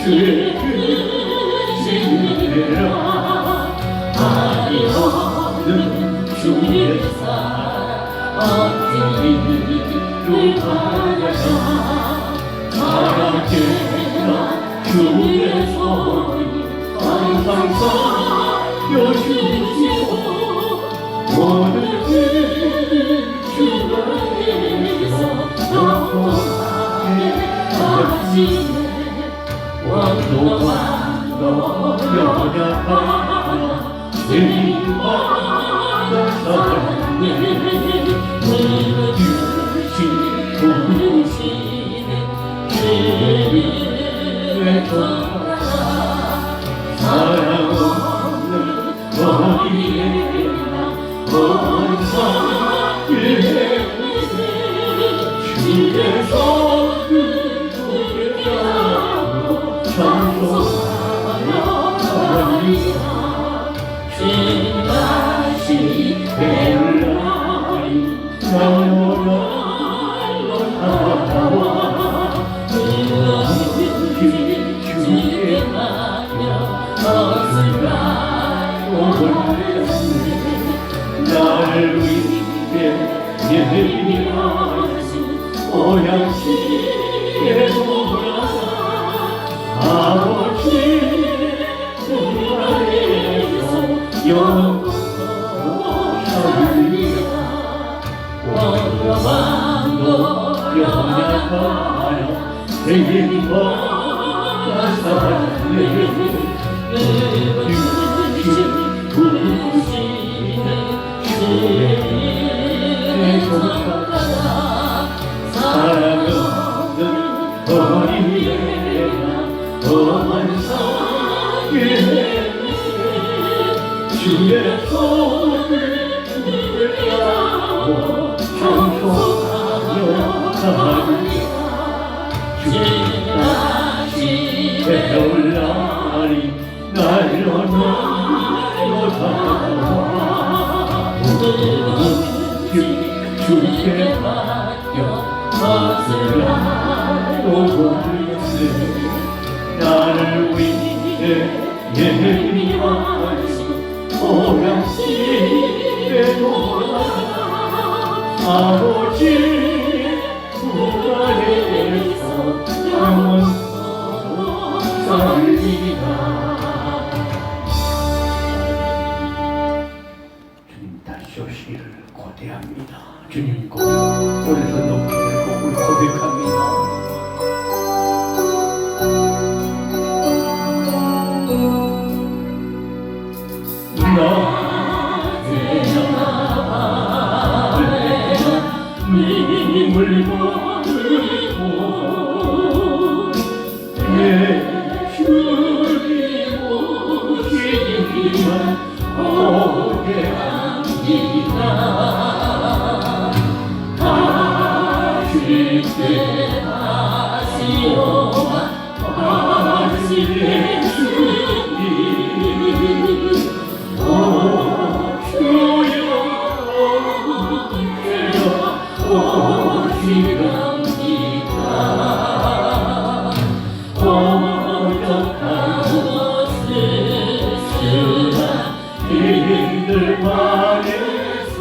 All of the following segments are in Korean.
주의 뜻이라 아니없는 주의 사랑 어찌 이루 받아서 사랑되라 주의 손이 항상 살려주시고 모든 주 안에서 영원하게 하시네 왕도 연약하나 죄인마다 사랑해 주신 부르시네 주의 전하라 사랑 없는 거리에나 원상을 주의 손을 두르며 찬송하며 주님 다시 뵐날이 나로 다가와 주의 마녀 어슬가로 나를 위해 예비하신 고향시에 돌아가 아버지 품 안에서 영원히 왕도 연약하여 죄인보다 사랑해 주신 부르시는 주의 전하라 사랑 없는 거리에나 험한 산에 주의 손을 붙들고 찬송하며 가리라 주님 다시 뵈올 날이 날로 다가와 주께 맡겨 어슬라로 보내세 나를 위해 예비하신 고향시에 돌아가 아버지 품 안에서 영원토록 살리라 주님 다시 오시기를 고대합니다. 주님 오늘도 높이 들고 우리 고백합니다. 눈물 보르고 내 주님 오시기만 고대합니다. 다시 때 다시 오마 다시 예수님 오시렵니다. 오덕하고 쓸쓸한 이들 반에서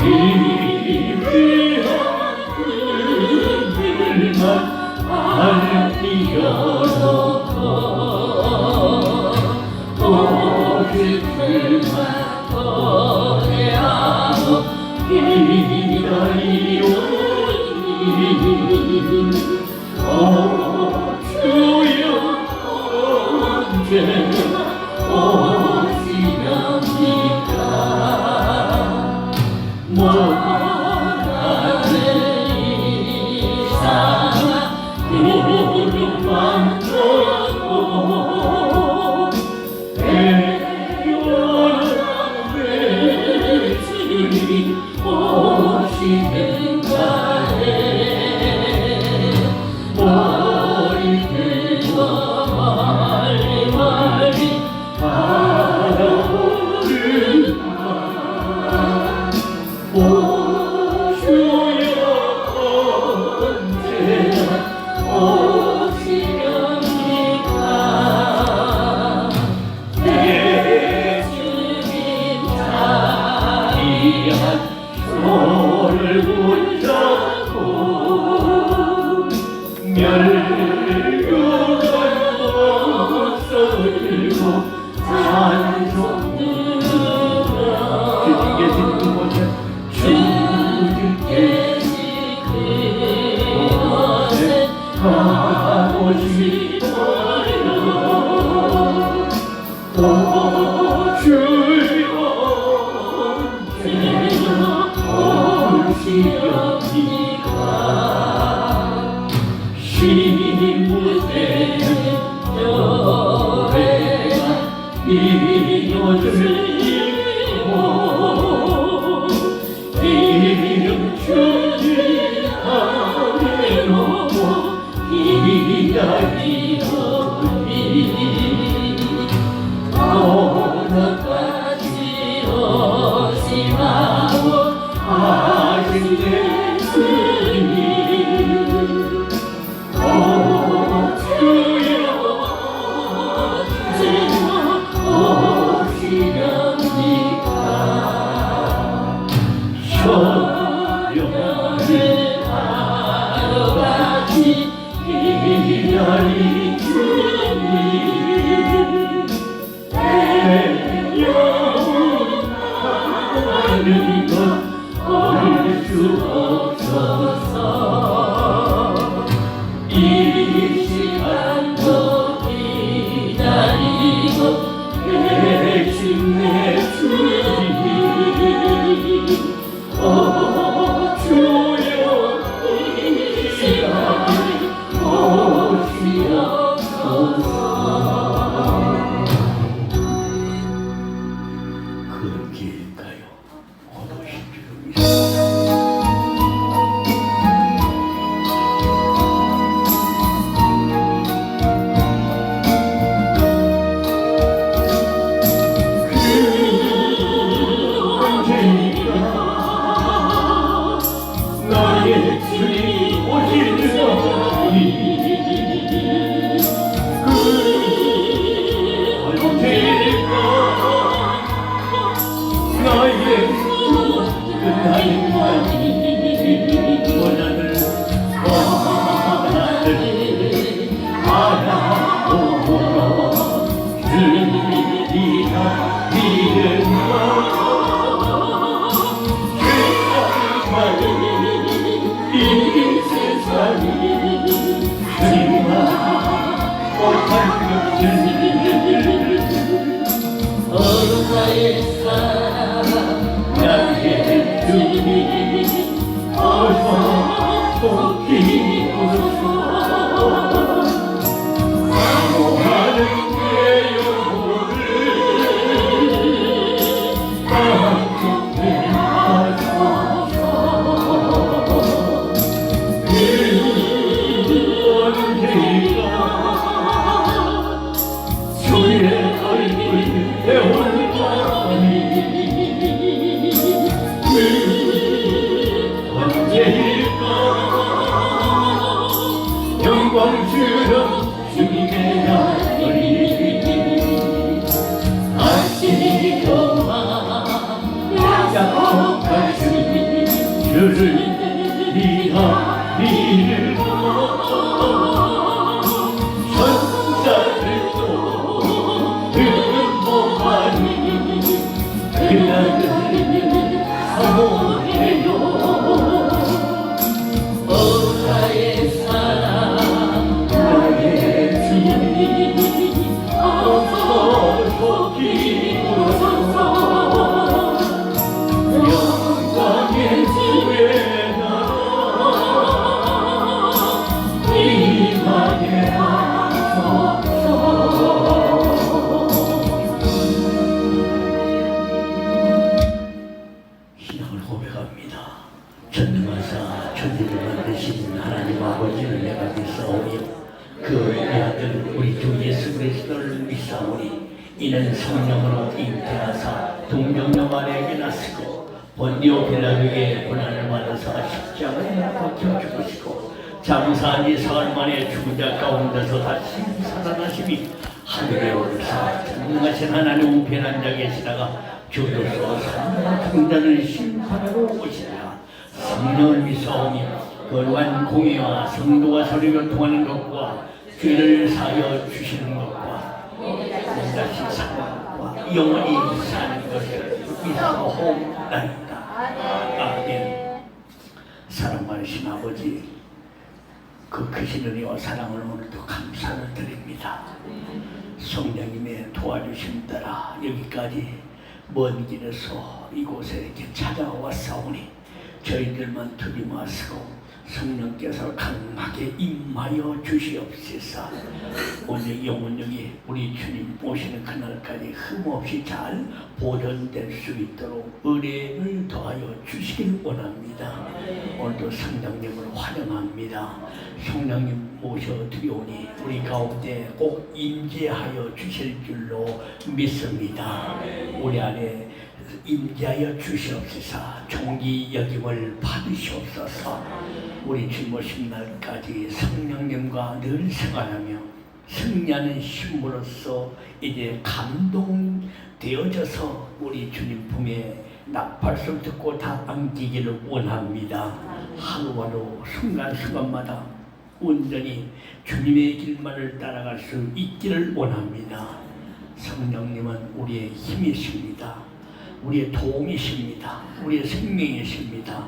희미한 그들만 알리어놓고 오직 그만 거대하고 기다리오니 주여 언제나 오시렵니까 못하는 이상한 구름만 쳐도 대견한 내 주님 오시는 날에 머리 들고 멀리 나의 사랑 나의 주님 어서 복귀 오소서 사모하는 내 영혼을 감동해 하소서 그 언제가 주의 얼굴 배운 영광스러운 주님의 아들이 다시 도와 약속하신 주를 위하리를 천사들도 응모하니 그날을 사모해요 나의 사랑 나의 주님 어서 복귀 오소서 영광의 주의 나라 임하게 하소서 신앙을 고백합니다. 전능하사 천지를 만드신 하나님 아버지를 내가 믿사오니 그 내 아들 우리 주 예수 그리스도를 믿사오니 이는 성령으로 잉태하사 동정녀 마리아에게 나시고 본디오 빌라도에게 고난을 받아서 십자가에 박혀 죽으시고 장사한 지 사흘 만에 죽은 자 가운데서 다시 살아나심이 하늘에 오르사 전능하신 하나님 우편한 자 계시다가 주로서 사람과 중자를 심판하러 오시리라. 성령을 믿사오니 거룩한 공의와 성도가 서로 통하는 것과 죄를 사하여 주시는 것과 다시 사는 것과 영원히 사는 것을 믿사옵나이다. 아멘. 사랑 많으신 아버지, 그 크신 은혜와 사랑을 오늘도 감사를 드립니다. 성령님의 도와주심 따라 여기까지 먼 길에서 이곳에 이렇게 찾아왔사오니 저희들만 두지 마시고 성령께서 강하게 임하여 주시옵소서. 오늘 영원히 우리 주님 오시는 그날까지 흠없이 잘 보존될 수 있도록 은혜를 더하여 주시길 원합니다. 오늘도 성령님을 환영합니다. 성령님 모셔드리오니 우리 가운데 꼭 임재하여 주실 줄로 믿습니다. 우리 안에 임재하여 주시옵소서. 종기 여김을 받으시옵소서. 우리 주님 오신 날까지 성령님과 늘 생활하며 승리하는 신부로서 이제 감동되어져서 우리 주님 품에 나팔소리 듣고 다 안기기를 원합니다. 하루하루 순간순간마다 온전히 주님의 길만을 따라갈 수 있기를 원합니다. 성령님은 우리의 힘이십니다. 우리의 도움이십니다. 우리의 생명이십니다.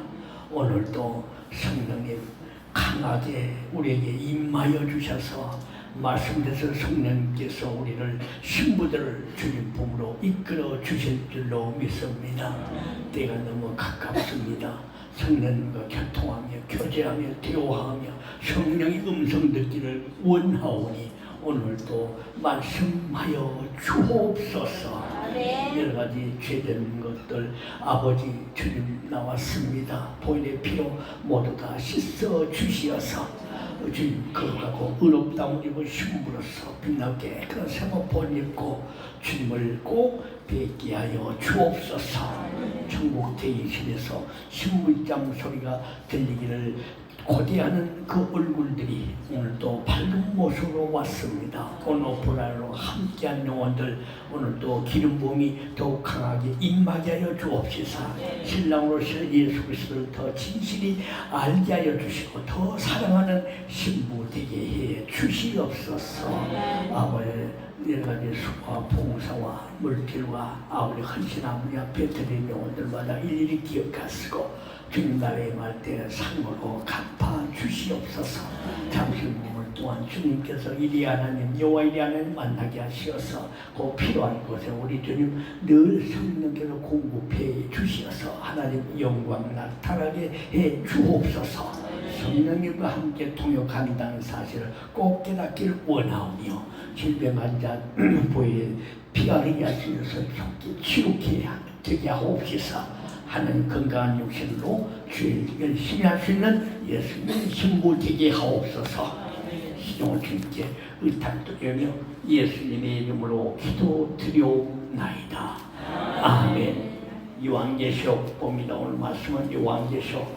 오늘도 성령님 강하게 우리에게 임하여 주셔서 말씀대로 성령님께서 우리를 신부들을 주님 품으로 이끌어 주실 줄로 믿습니다. 때가 너무 가깝습니다. 성령님과 교통하며 교제하며 대화하며 성령의 음성 듣기를 원하오니 오늘도 말씀하여 주옵소서. 여러 가지 죄되는 것들 아버지 주님 나왔습니다. 보혈의 피로 모두 다 씻어 주시어서 주님 거룩하고 의롭다운 입은 신부로서 빛나게 그런 세마포를 입고 주님을 꼭 뵙게 하여 주옵소서. 천국 대기실에서 신부장 소리가 들리기를 고대하는 그 얼굴들이 오늘도 밝은 모습으로 왔습니다. 오노프라로 함께한 영혼들 오늘도 기름 부음이 더욱 강하게 임하게 하여 주옵시사. 신랑으로서 예수 그리스도를 더 진실히 알게 하여 주시고 더 사랑하는 신부 되게 해 주시옵소서. 아버지 여러 가지 수와 봉사와 물질과 아버지 헌신 아버지 앞에 드린 영혼들마다 일일이 기억하시고 주님 나라에 임할 때 상으로 갚아 주시옵소서. 잠시 몸을 또한 주님께서 이리 하나님 여호와 이리 하나님 만나게 하시어서 그 필요한 곳에 우리 주님 늘 성령께서 공급해 주시어서 하나님 영광 나타나게 해 주옵소서. 성령님과 함께 통역한다는 사실을 꼭 깨닫기를 원하오며 질병 환자 보에 피가 흐르게 하시면서 속히 치료케 되게 하옵소서. 하나님 건강한 육신으로 주일 열심히 할 수 있는 예수님 신부 되게 하옵소서. 시종을 주님께 의탁드리며 예수님의 이름으로 기도드리옵나이다. 아멘. 요한계시록 봅니다. 오늘 말씀은 요한계시록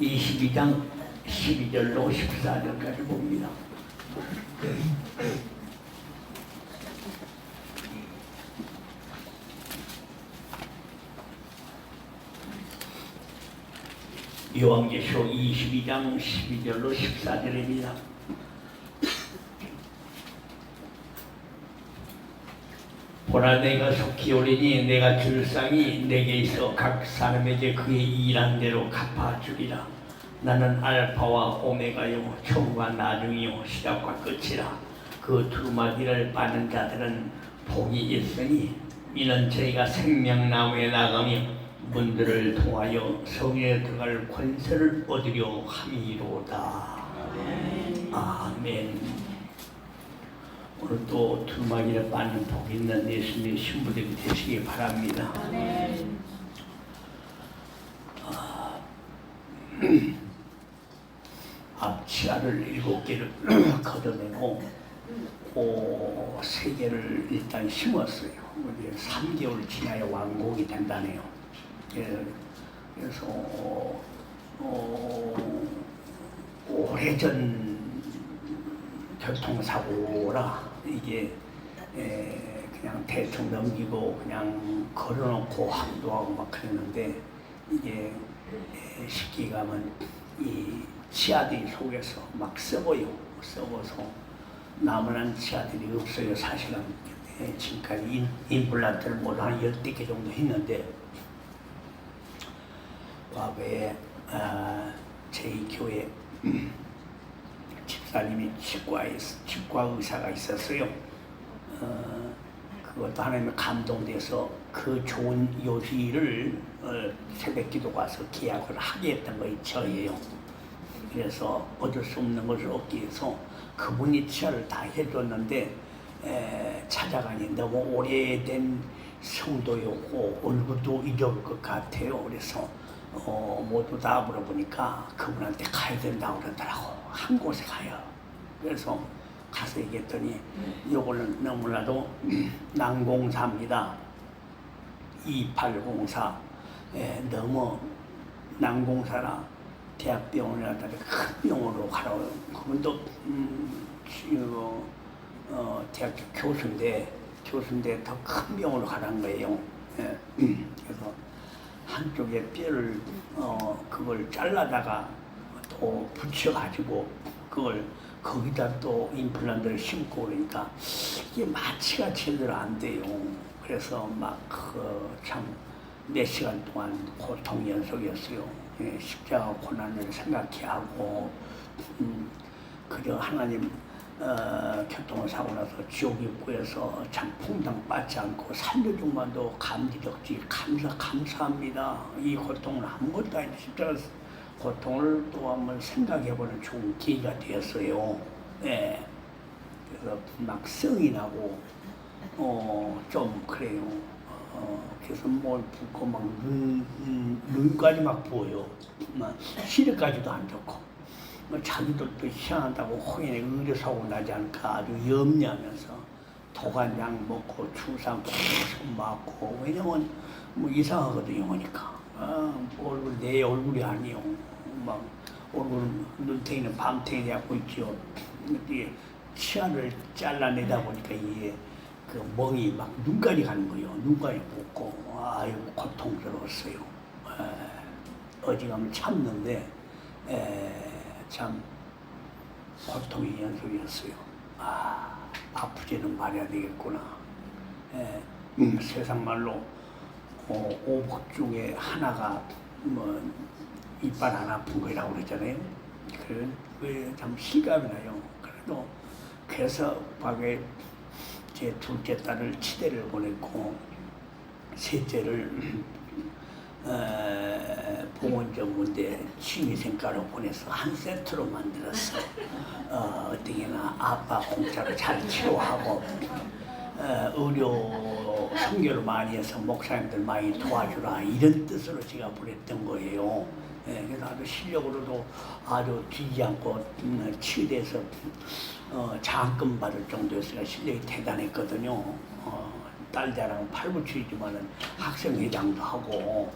22장 12절로 14절까지 봅니다. 요한계시록 22장 12절로 14절입니다. 보라 내가 속히 오리니 내가 줄 상이 내게 있어 각 사람에게 그의 일한 대로 갚아주리라. 나는 알파와 오메가요 처음과 나중이요 시작과 끝이라. 그 두루마기를 빠는 자들은 복이 있으니 이는 저희가 생명나무에 나가며 문들을 통하여 성에 들어갈 권세를 얻으려 함이로다. 아멘. 오늘 또 두루마기를 빠는 복 있는 예수님의 신부들이 되시기 바랍니다. 앞치아를 7개를 걷어내고 3개를 일단 심었어요. 3개월 지나야 완공이 된다네요. 그래서 오래전 교통사고라 이게 그냥 대충 넘기고 그냥 걸어놓고 항도하고 막 그랬는데 이게 쉽게 가면 이 치아들이 속에서 막 썩어요. 썩어서 남은 치아들이 없어요. 사실은 지금까지 임플란트를 모두 한 10개 정도 했는데 과거에 저희 교회 집사님이 치과 의사가 있었어요. 그것도 하나님의 감동돼서 그 좋은 요지를 새벽기도 가서 계약을 하게 했던 거예요. 저예요. 그래서 얻을 수 없는 것을 얻기 위해서 그분이 치아를 다 해줬는데 찾아가니 너무 오래된 성도였고 얼굴도 잊어볼 것 같아요. 그래서 모두 다 물어보니까 그분한테 가야 된다고 그러더라고. 한 곳에 가요. 그래서 가서 얘기했더니 요거는 너무나도 난공사입니다. 2804 너무 난공사라 대학병원에 갔다가 큰 병원으로 가라고. 그분도 대학교 교수인데 더 큰 병원으로 가라는 거예요. 그래서 한쪽에 뼈를 그걸 잘라다가 또 붙여가지고 그걸 거기다 또 임플란트를 심고 그러니까 이게 마취가 제대로 안 돼요. 그래서 막 참 몇 시간 동안 고통 연속이었어요. 십자가 고난을 생각해 하고 그저 하나님 교통을 사고 나서 지옥 입구에서 참 풍당 받지 않고 살려준만도 감지덕지 감사합니다. 이 고통은 아무것도 아닌 십자가 고통을 또 한번 생각해보는 좋은 기회가 되었어요. 네. 그래서 막 성이 나고 좀 그래요. 그래서 뭘 붓고 막 눈까지 막 부어요. 시력까지도 안 좋고 자기들도 희한하다고 호인에 의료사고 나지 않을까 아주 염려하면서 도간장 먹고 주사 먹고 손 맞고 왜냐면 뭐 이상하거든요. 그러니까 얼굴 내 얼굴이 아니요. 막 얼굴 눈탱이는 밤탱이 되고 있죠. 이게 치아를 잘라내다 보니까 이게 그 멍이 막 눈까지 가는 거예요. 눈까지 붓고 아유 고통스러웠어요. 어지간하면 참는데 참 고통의 연속이었어요. 아프죠. 주제는 말해야 되겠구나. 세상 말로 오복 중에 하나가 뭐 이빨 안 아픈 거라고 그러잖아요. 그래 참 실감이 나요. 그래도 그래서 밖에 제 둘째 딸을 치대를 보냈고 셋째를 보건전문대 취미생과로 보내서 한 세트로 만들었어. 어떻게나 아빠 공짜로 잘 치료하고 의료 선교를 많이 해서 목사님들 많이 도와주라 이런 뜻으로 제가 보냈던 거예요. 그래서 아주 실력으로도 아주 뒤지 않고 치유돼서 장학금 받을 정도였으니까 실력이 대단했거든요. 딸 자랑 팔부치지만은 학생회장도 하고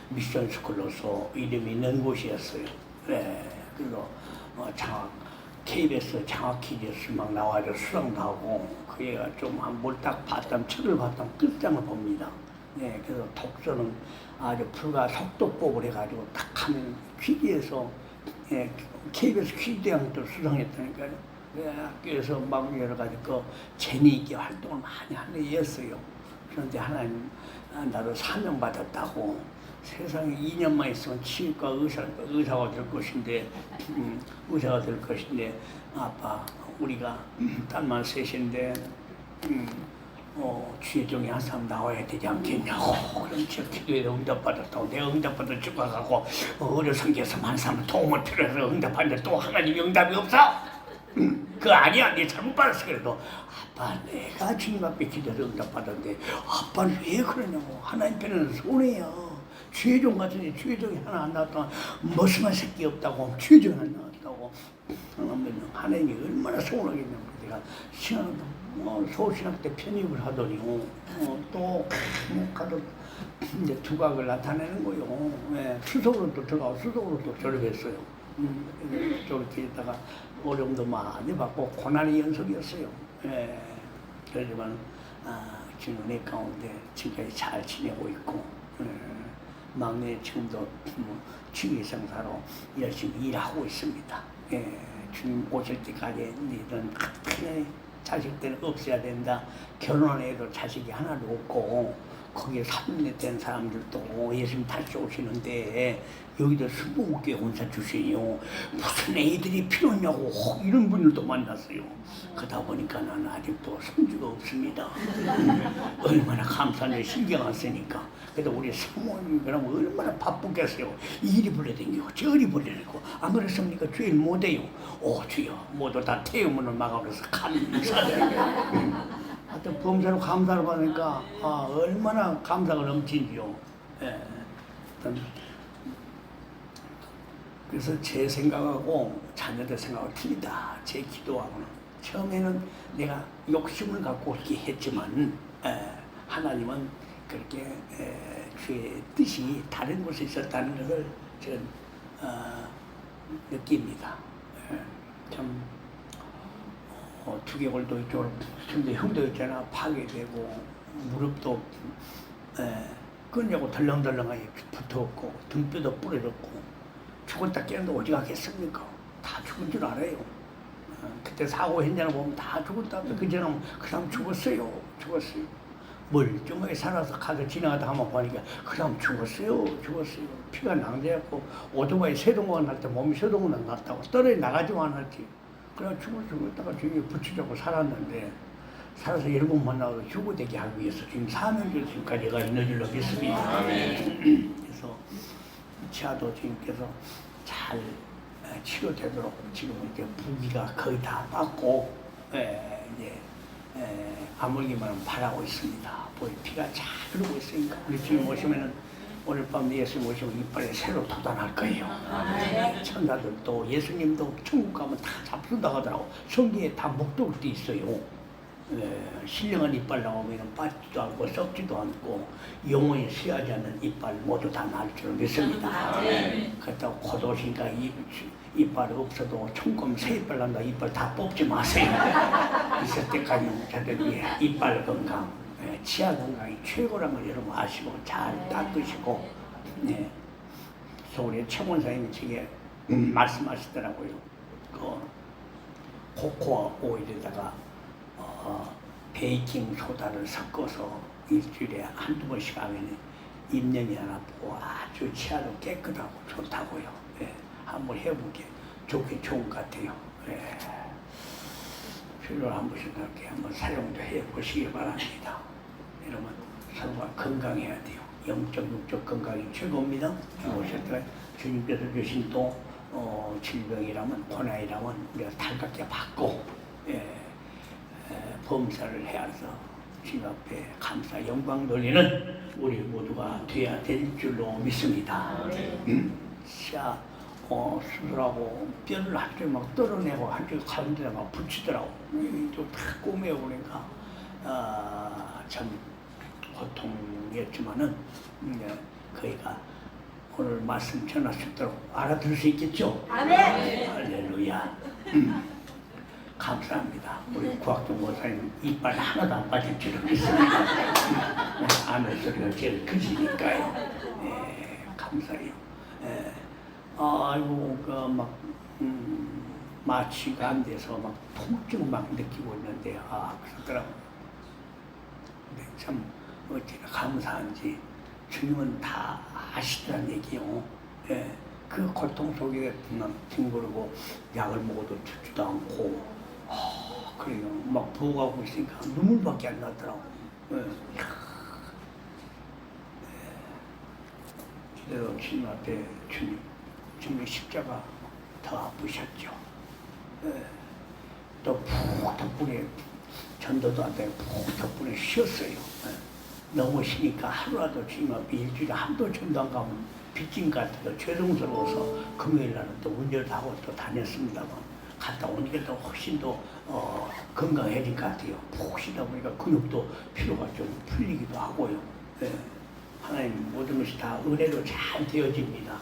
미션 스쿨로서 이름이 있는 곳이었어요. 그래서 KBS 장학 퀴즈 막 나와서 수상도 하고 그 애가 좀 한 몰딱 봤다면 책을 봤다면 끝장을 봅니다. 그래서 독서는 아주 불과 속도법을 해가지고 딱 하면 퀴즈에서 KBS 퀴즈대왕도 수상했다니까요. 학교에서 막 여러 가지 재미있게 활동을 많이 하는 애였어요. 그런데 하나님 나도 사명받았다고 세상에 2년만 있으면 치과 의사가 될 것인데 의사가 될 것인데 아빠 우리가 딸만 셋인데 주의종이 한 사람 나와야 되지 않겠냐고. 그럼 제가 기도에 응답받았다고 내가 응답받은 쭉 가고 어려 성교에서 한 사람 도움을 필요해서 응답하는데 또 하나님이 응답이 없어? 그거 아니야. 네 잘못 받았어. 그래도 아빠 내가 주님 앞에 기도해서 응답받았는데 아빠는 왜 그러냐고. 하나님 편에는 손해야. 주의종 같은데 주의종이 하나 안 나왔다고 머슴한 새끼 없다고 주의종이 하나 나왔다고 하면 하나님이 얼마나 서운하겠냐고. 내가 서울신학 때 편입을 하더니 또 가도 이제 두각을 나타내는 거요. 수석으로 또 들어가고 수석으로 또 졸업했어요. 저렇게 있다가 어려움도 많이 받고 고난의 연속이었어요. 그렇지만 지금 은혜 가운데 지금까지 잘 지내고 있고 막내 지금도 취미생사로 열심히 일하고 있습니다. 주님 오실 때까지 이런 큰 자식들은 없어야 된다. 결혼해도 자식이 하나도 없고 거기에 3년 된 사람들도 예수님 다시 오시는데 여기도 20개 원사 주시요. 무슨 애들이 필요하냐고 이런 분들도 만났어요. 그러다 보니까 나는 아직도 손주가 없습니다. 얼마나 감사한지 신경 안 쓰니까. 그래도 우리 사모님 그러면 얼마나 바쁘겠어요. 이리 불러댕기고 저리 불러댕기고 안 그랬습니까? 주일 못해요. 주여 모두 다 태우문을 막아버려서 감사드려요. 하여튼 범사로 감사를 받으니까 얼마나 감사가 넘치지요. 그래서 제 생각하고 자녀들 생각하고 틀리다. 제 기도하고는 처음에는 내가 욕심을 갖고 그렇게 했지만 하나님은 그렇게 주의 뜻이 다른 곳에 있었다는 것을 저는 느낍니다. 참 두개골도 이쪽으로 흉도 있잖아. 파괴되고 무릎도 끈냐고 덜렁덜렁하게 붙어있고 등뼈도 부러졌고 죽었다 깨어도 어디 가겠습니까? 다 죽은 줄 알아요. 그때 사고 현장을 보면 다 죽었다. 그전에 그 사람 죽었어요. 멀쩡하게 살아서 가서 지나가다 한번 보니까 그 사람 죽었어요. 피가 낭자했고 오토바이 세동건 날 때 몸이 세동건 났다고 떨어져 나가지만 않았지. 그래 죽었다가 주님이 붙이자고 살았는데 살아서 7번 만나서 휴고되게 하기 위해서 지금 사명절 지금까지 가 있는 줄로 믿습니다. 그래서 치아도 주님께서 잘 치료되도록 지금 이제 부기가 거의 다 빠고 이제 아물기만 바라고 있습니다. 피가 잘 흐르고 있으니까 우리 주님 오시면은 오늘 밤 예수님 오시면 이빨에 새로 돋아날 거예요. 천사들도 예수님도 천국 가면 다 잡힌다고 하더라고. 성경에 다 목록도 있어요. 신령한 이빨 나오면 빠지도 않고 썩지도 않고 영원히 쇠하지 않는 이빨 모두 다 날 줄 믿습니다. 그렇다고 곧 오시니까 이빨이 없어도 천국 새 이빨 난다. 이빨 다 뽑지 마세요. 있을 때까지는 저들이 이빨 건강 치아 건강이 최고란 걸 여러분 아시고 잘 닦으시고 서울의 최원사님이 저게 말씀하시더라고요. 그 코코아 오일에다가 베이킹 소다를 섞어서 일주일에 한두 번씩 하면 입냄이 안 나고 아주 치아도 깨끗하고 좋다고요. 예, 한번 해보게 좋은 것 같아요. 예, 필요로 한 번씩 이렇게 한번 사용도 해보시기 바랍니다. 여러분 서로가 건강해야 돼요. 영적, 육적 건강이 최고입니다. 오셨더라 주님께서 주신 또 질병이라면 고난이라면 우리가 달갑게 받고 범사를 해서 주님 앞에 감사 영광 돌리는 우리 모두가 되어야 될 줄로 믿습니다. 자, 수술하고 뼈를 한쪽에 막 떨어내고 한쪽에 가운데다 막 붙이더라고. 또다 꼬매어 보니까 참 고통이었지만은 거기가 오늘 말씀 전할 수 있도록 알아들을 수 있겠죠? 아멘. 할렐루야. 감사합니다. 우리 구학종 목사님 이빨 하나도 안 빠질 줄을 믿습니다. 아멘 소리가 제일 크시니까요. 감사해요. 아이고 그막 마취가 안 돼서 막 통증 막 느끼고 있는데 그러더라고. 근데 참 어찌나 감사한지 주님은 다 아시다는 얘기요. 그 고통 속에 뒹구르고 약을 먹어도 죽지도 않고 그래요. 막 부어가고 있으니까 눈물밖에 안 나더라고. 그대로 주님 앞에 주님의 십자가 더 아프셨죠. 또 푹 덕분에 전도도 안 되고 푹 덕분에 쉬었어요. 넘으시니까 하루라도 주님 앞에 일주일에 한도 전도 안 가면 빚진 것 같아서 죄송스러워서 금요일 날은 또 운전을 하고 또 다녔습니다만 갔다 오니까 또 훨씬 더 건강해진 것 같아요. 푹 쉬다 보니까 근육도 피로가 좀 풀리기도 하고요. 하나님 모든 것이 다 은혜로 잘 되어집니다.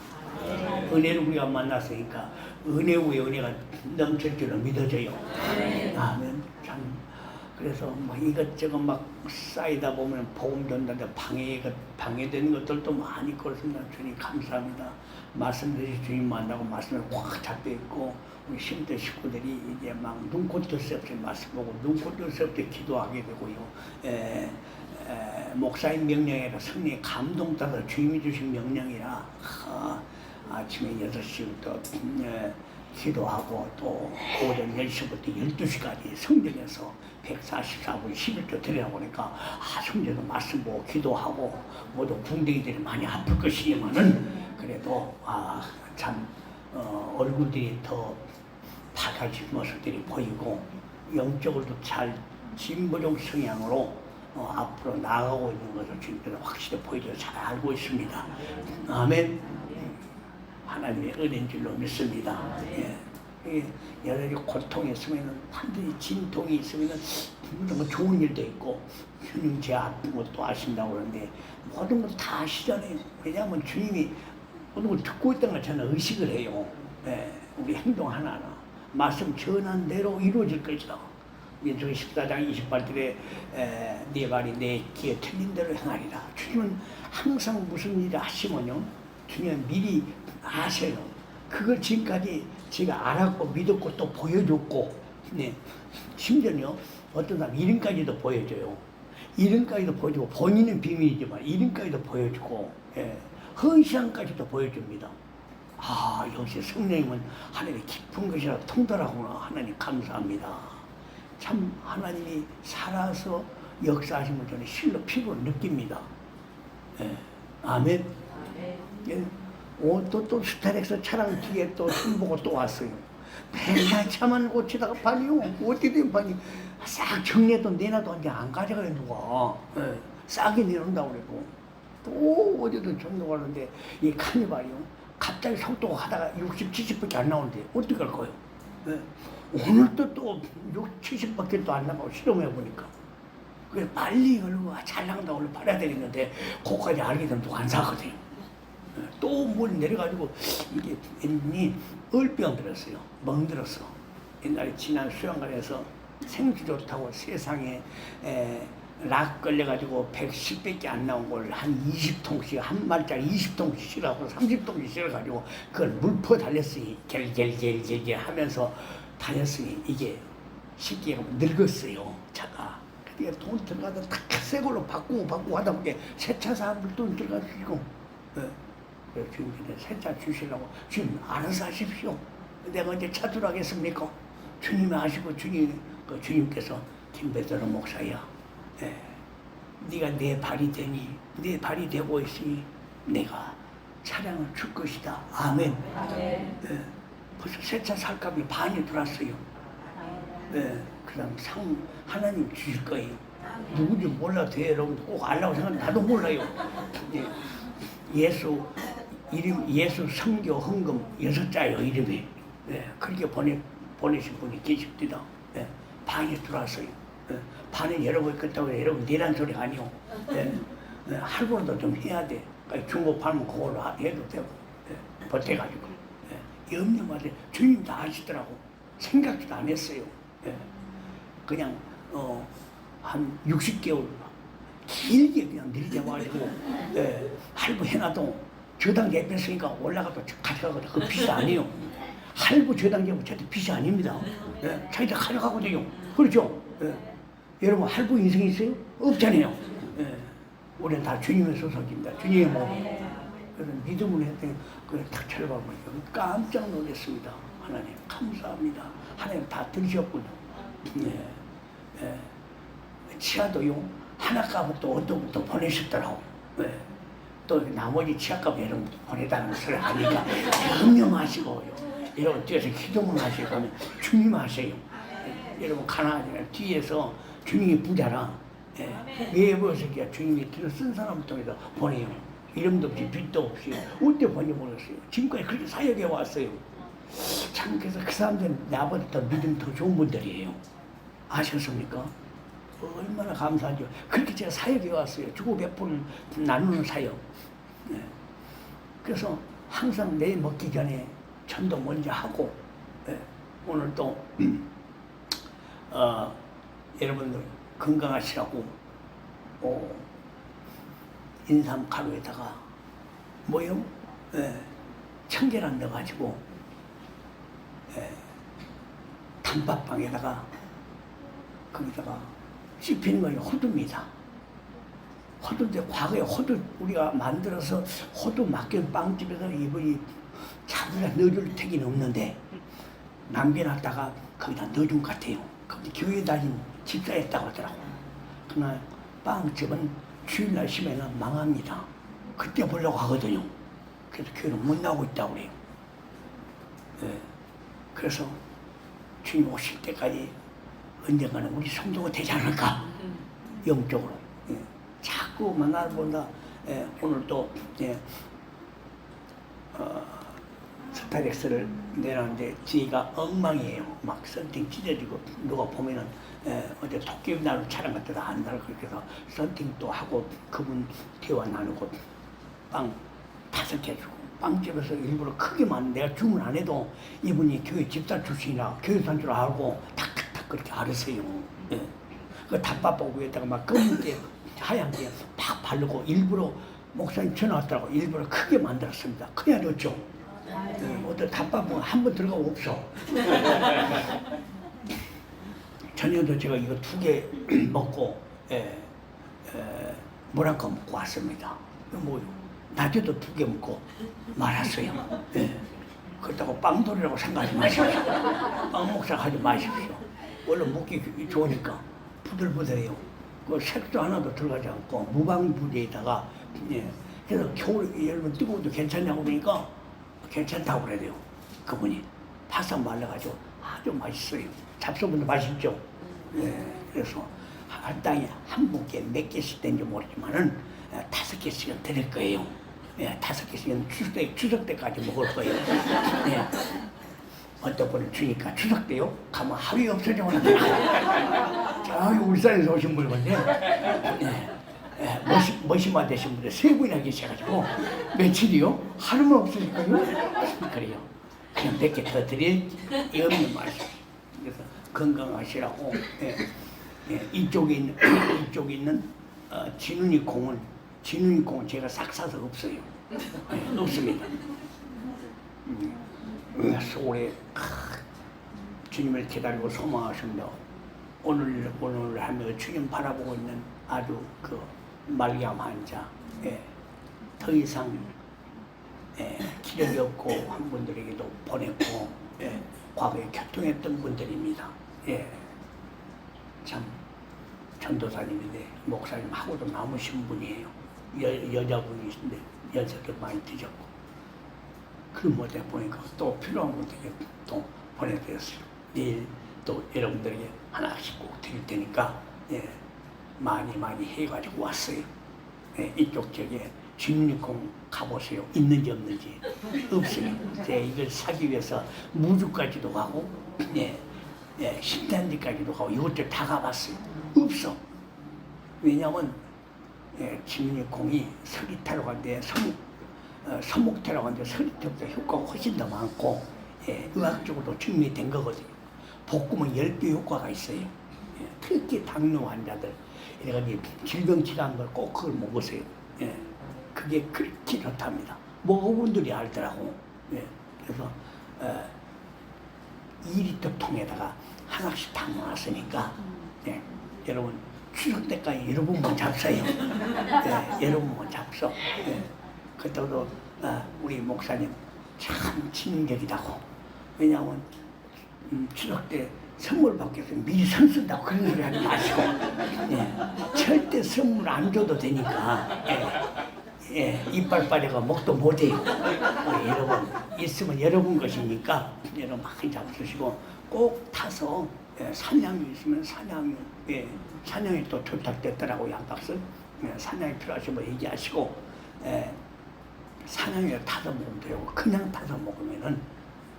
은혜로 우리가 만났으니까 은혜 위에 은혜가 넘칠 줄은 믿어져요. 아멘. 참 그래서 막 이것저것 막 쌓이다 보면 복음 전달에 방해되는 것들도 많이 그렇습니다. 주님 감사합니다. 말씀드린 주님 만나고 말씀을 확 잡혀 있고 우리 신대 식구들이 이제 막 눈코 뜰 새 없이 말씀 보고 눈코 뜰 새 없이 기도하게 되고요. 목사님 명령이라 성령의 감동 따라 주님이 주신 명령이라 아침에 6시부터 기도하고 또 오전 10시부터 12시까지 성전에서 144분 11조 드리다 보니까 성전에서 말씀 보고 기도하고 모두 궁뎅이들이 많이 아플 것이지만은 그래도 참 얼굴들이 더 밝아진 모습들이 보이고 영적으로도 잘 진보적 성향으로 앞으로 나아가고 있는 것을 주님께서 확실히 보여줘서 잘 알고 있습니다. 아멘. 하나님의 은혜인 줄로 믿습니다. 여러 가지 고통이 있으면 반드시 진통이 있으면 뭐 좋은 일도 있고 주님 제 아픈 것도 아신다고 그러는데 모든 걸 다 아시잖아요. 왜냐하면 주님이 모든 걸 듣고 있다는 걸 저는 의식을 해요. 우리 행동 하나하나 말씀 전한 대로 이루어질 것이다. 민수기 14장 28절에 네 발이 내 길에 틀린 대로 행하리라. 주님은 항상 무슨 일을 하시면요 주님은 미리 아셔요. 그걸 지금까지 제가 알았고 믿었고 또 보여줬고 심지어요 어떤 사람 이름까지도 보여줘요. 이름까지도 보여주고 본인은 비밀이지만 이름까지도 보여주고 헌시함까지도 보여줍니다. 역시 성령님은 하나님의 깊은 것이라 통달하구나. 하나님 감사합니다. 참 하나님이 살아서 역사하시면 저는 실로 피부로 느낍니다. 아멘. 또 스타렉스 차량 뒤에 또 손보고 또 왔어요. 맨날 차만 고치다가 반이요. 어떻게 된 반이 싹 정리해도 내놔도 이제 안 가져가요 누가. 싸게 내놓는다고 그래도. 또 어디든 정도 가는데 이 카니발이요. 갑자기 속도가 하다가 60, 70밖에 안 나오는데 어떻게 할 거예요? 오늘도 또 60, 70밖에 또 안 나가고 실험해 보니까. 그래서 빨리 걸고 잘 나간다고 원래 팔아야 되는데 그거까지 알게 되면 또 안 사거든요. 또 뭘 내려가지고 이게 엔진이 얼병 들었어요. 멍들었어. 옛날에 지난 수영관에서 생수 좋다고 세상에 락 걸려가지고 110밖에 안 나온 걸 한 20통씩 한 말짜리 20통씩 실어가고 30통씩 실어가지고 그걸 물퍼 달렸으니 겔겔겔겔 하면서 다녔으니 이게 쉽게 늙었어요. 이게 돈 들어가서 다 새 걸로 바꾸고 하다 보니까 세차 사람들 돈 들어가시고 그래서 주님께 세차 주시려고 주님 알아서 하십시오. 내가 언제 차두라겠습니까? 주님이 하시고 주님께서 김배도로 목사야, 네가 내 발이 되니 내 발이 되고 있으니 내가 차량을 줄 것이다. 아멘. 벌써 세차 살값이 반이 들어왔어요. 그다음 상 하나님 주실 거예요. 누군지 몰라도 여러분 꼭 알라고 생각하는데 나도 몰라요. 예수 이름 예수 성교 헌금 6자예요 이름이. 그렇게 보내신 분이 계십니다. 반이 들어왔어요. 반은 여러분 있겠다고 여러분 내란 소리가 아니오. 할부로도 좀 해야 돼. 중고 팔면 그걸로 해도 되고 버텨가지고 염려 마세요. 주님 다 아시더라고. 생각도 안 했어요. 그냥 한 60개월 길게 그냥 밀려가지고 할부 해놔도 저당계 뺐으니까 올라가도 가져가거든. 그 빚이 아니에요. 할부 저당계면 절대 빚이 아닙니다. 자기들 가져가거든요. 그렇죠? 여러분 할부 인생이 있어요? 없잖아요. 우리는 다 주님의 소속입니다. 주님의 몸. 그래서 믿음으로 했더니 그걸 탁 쳐다보니까 깜짝 놀랐습니다. 하나님 감사합니다. 하나님 다 들으셨군요. 치아도요 하나값은 또 어떤 분도 보내셨더라고. 또 나머지 치아값 여러분 보내달라는 소리 하니까 명령하시고요. 여러분 뒤에서 기도만 하시고 주님 하세요. 여러분 가나안이나 뒤에서 주님이 부자라. 왜 버섯이야 주님이 들어 쓴 사람 통해서 보내요. 이름도 없이 빚도 없이 어때 보내버렸어요. 지금까지 그렇게 사역해 왔어요. 참 그래서 그 사람들은 나보다 더 믿음 더 좋은 분들이에요. 아셨습니까? 얼마나 감사하죠. 그렇게 제가 사역해 왔어요. 주고 베풀 나누는 사역. 그래서 항상 내일 먹기 전에 전도 먼저 하고 오늘 또 여러분들 건강하시라고 인삼 가루에다가 뭐요? 청계란 넣어가지고 단팥빵에다가 거기다가 씹히는 거예요. 호두입니다. 호두인데 과거에 호두 우리가 만들어서 호두 맡긴 빵집에서 이분이 자기가 넣어줄 택이는 없는데 남겨놨다가 거기다 넣어준 것 같아요. 근데 교회 다닌 집사였다고 하더라고. 그날 빵집은 주일날 쉬면은 망합니다. 그때 보려고 하거든요. 그래서 교회는 못 나오고 있다고 그래요. 그래서 주님 오실 때까지 언젠가는 우리 성도가 되지 않을까? 영적으로. 자꾸 만날 본다. 오늘 또 스타렉스를 내놨는데 뒤가 엉망이에요. 막 썬팅 찢어지고 누가 보면은 어제 토끼 나루 촬영 같은 안 나를 그렇게 해서 썬팅도 하고 그분 대화 나누고 빵 5개 주고 빵집에서 일부러 크게만 내가 주문 안 해도 이분이 교회 집사 출신이라 교회산 줄 알고 탁탁탁 그렇게 알았어요. 그 단팥밥 위에다가 막 검은게 하얀 게 팍 바르고 일부러 목사님 전화 왔더라고. 일부러 크게 만들었습니다. 그냥 줬죠. 어떤 단팥은 한 번 들어가고 없어. 저녁도 제가 이거 2개 먹고 물 한 컵 먹고 왔습니다. 뭐요? 낮에도 2개 먹고 말았어요. 그렇다고 빵돌이라고 생각하지 마십시오. 빵 목사 하지 마십시오. 원래 먹기 좋으니까 부들부들해요. 그 색도 하나도 들어가지 않고 무방부리에다가 그래서 겨울 여러분 뜨거워도 괜찮냐고 그러니까 괜찮다고 그래야 돼요. 그분이 바싹 말라가지고 아주 맛있어요. 잡숴보면 맛있죠. 그래서 한 땅에 한 분께 몇 개씩 된지 모르지만은 5개씩은 드릴 거예요. 5개씩은 추석 때까지 먹을 거예요. 어떤 분은 주니까 추석 때요? 가면 하루에 없어져버려. 저기 울산에서 오신 분인데 머시마 되신 분들 3분이나 계셔가지고 며칠이요? 하루만 없으니까요? 그래요. 그냥 몇 개 더 드릴 없는 말씀. 그래서 건강하시라고 이쪽에 있는 진훈이 공은 제가 싹 사서 없어요. 없습니다. 그래서 올해 주님을 기다리고 소망하십니다. 오늘 하며 주님 바라보고 있는 아주 그 말기암 환자, 더 이상 기력이 없고 한 분들에게도 보냈고, 과거에 교통했던 분들입니다. 참 전도사님인데 목사님하고도 남으신 분이에요. 여자분이신데 연세도 많이 드셨고, 그런 못해 보니까 또 필요한 분들에게 또 보내드렸어요. 내일 또 여러분들에게 하나씩 꼭 드릴 테니까 많이 해가지고 왔어요. 이쪽 지역에 진리콩 가보세요. 있는지 없는지. 없어요. 이걸 사기 위해서 무주까지도 가고, 신단지까지도 가고 이것들 다 가봤어요. 없어. 왜냐하면 진리콩이 서리태라고 하는데 서목태라고 하는데 서리태보다 효과가 훨씬 더 많고, 의학적으로도 증명된 거거든요. 볶으면 10배 효과가 있어요. 특히 당뇨 환자들, 이래가지고 질병 치료하는 걸 꼭 그걸 먹으세요. 그게 그렇게 좋답니다. 먹어본들이 알더라고. 그래서 2리터 통에다가 하나씩 담아놨으니까, 여러분 추석 때까지 여러분만 잡숴요. 여러분만 잡숴. 그때도 우리 목사님 참 친절이다고. 왜냐하면 추석 때 선물 받겠어 미리 선 쓴다고 그런 소리 하지 마시고, 절대 선물 안 줘도 되니까, 이빨 빠져가 먹도 못해요. 여러분 있으면 여러분 것이니까 여러분 많이 잡수시고, 꼭 타서 산양유 있으면 산양유, 산양이 또 투탁됐더라고 양박스. 산양이 필요하시면 얘기하시고, 산양유를 타서 먹으면 되고, 그냥 타서 먹으면은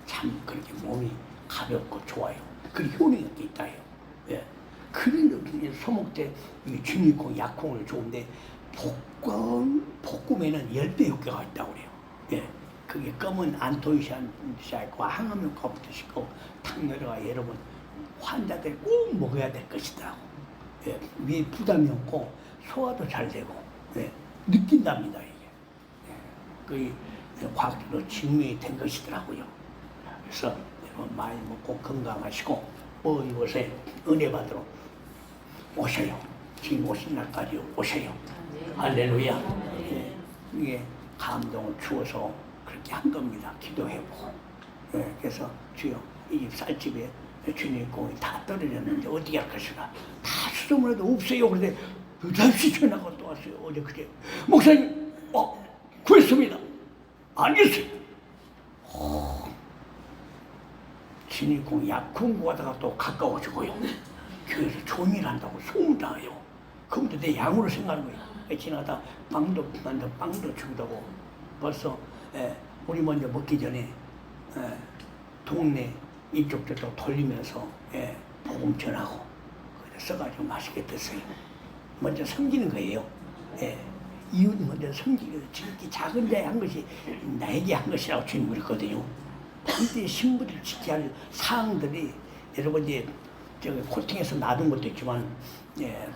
참 그렇게 몸이 가볍고 좋아요. 그 효능이 있다요. 그런 소목대 중이콩, 약콩을 좋은데 볶으면은 10배 효과가 있다고 그래요. 그게 검은 안토시아과 항암 효과부터 있고, 당뇨가 여러분 환자들 꼭 먹어야 될 것이더라고. 위에 부담이 없고 소화도 잘 되고, 느낀답니다 이게. 그 과학적으로 증명이 된 것이더라고요. 그래서 여러분 많이 먹고 건강하시고, 이곳에 은혜 받으러 오셔요. 지금 오신 날까지 오셔요. 할렐루야. 이게 감동을 주어서 그렇게 한 겁니다. 기도해보고. 그래서 주여, 이 집 쌀집에 주님 공이 다 떨어졌는데 어떻게 할 것이나. 다 수정을 해도 없어요. 그런데 다시 전화가 또 왔어요. 어제 그제 목사님 구했습니다. 알겠어요. 진리콩 약콩 구하다가 또 가까워지고요. 교회에서 좋은 일 한다고 소문나요. 그것도 내 양으로 생각하는 거예요. 지나가다 빵도 주기도 하고, 벌써 우리 먼저 먹기 전에 동네 이쪽 저쪽 돌리면서 복음 전하고 써가지고 맛있게 드세요. 먼저 섬기는 거예요. 이웃 먼저 섬기고, 지극히 작은 자에 한 것이 나에게 한 것이라고 주님 그랬거든요. 반드시 신부를 지켜야 할 사항들이, 여러분 이제 저기 코팅해서 놔둔 것도 있지만,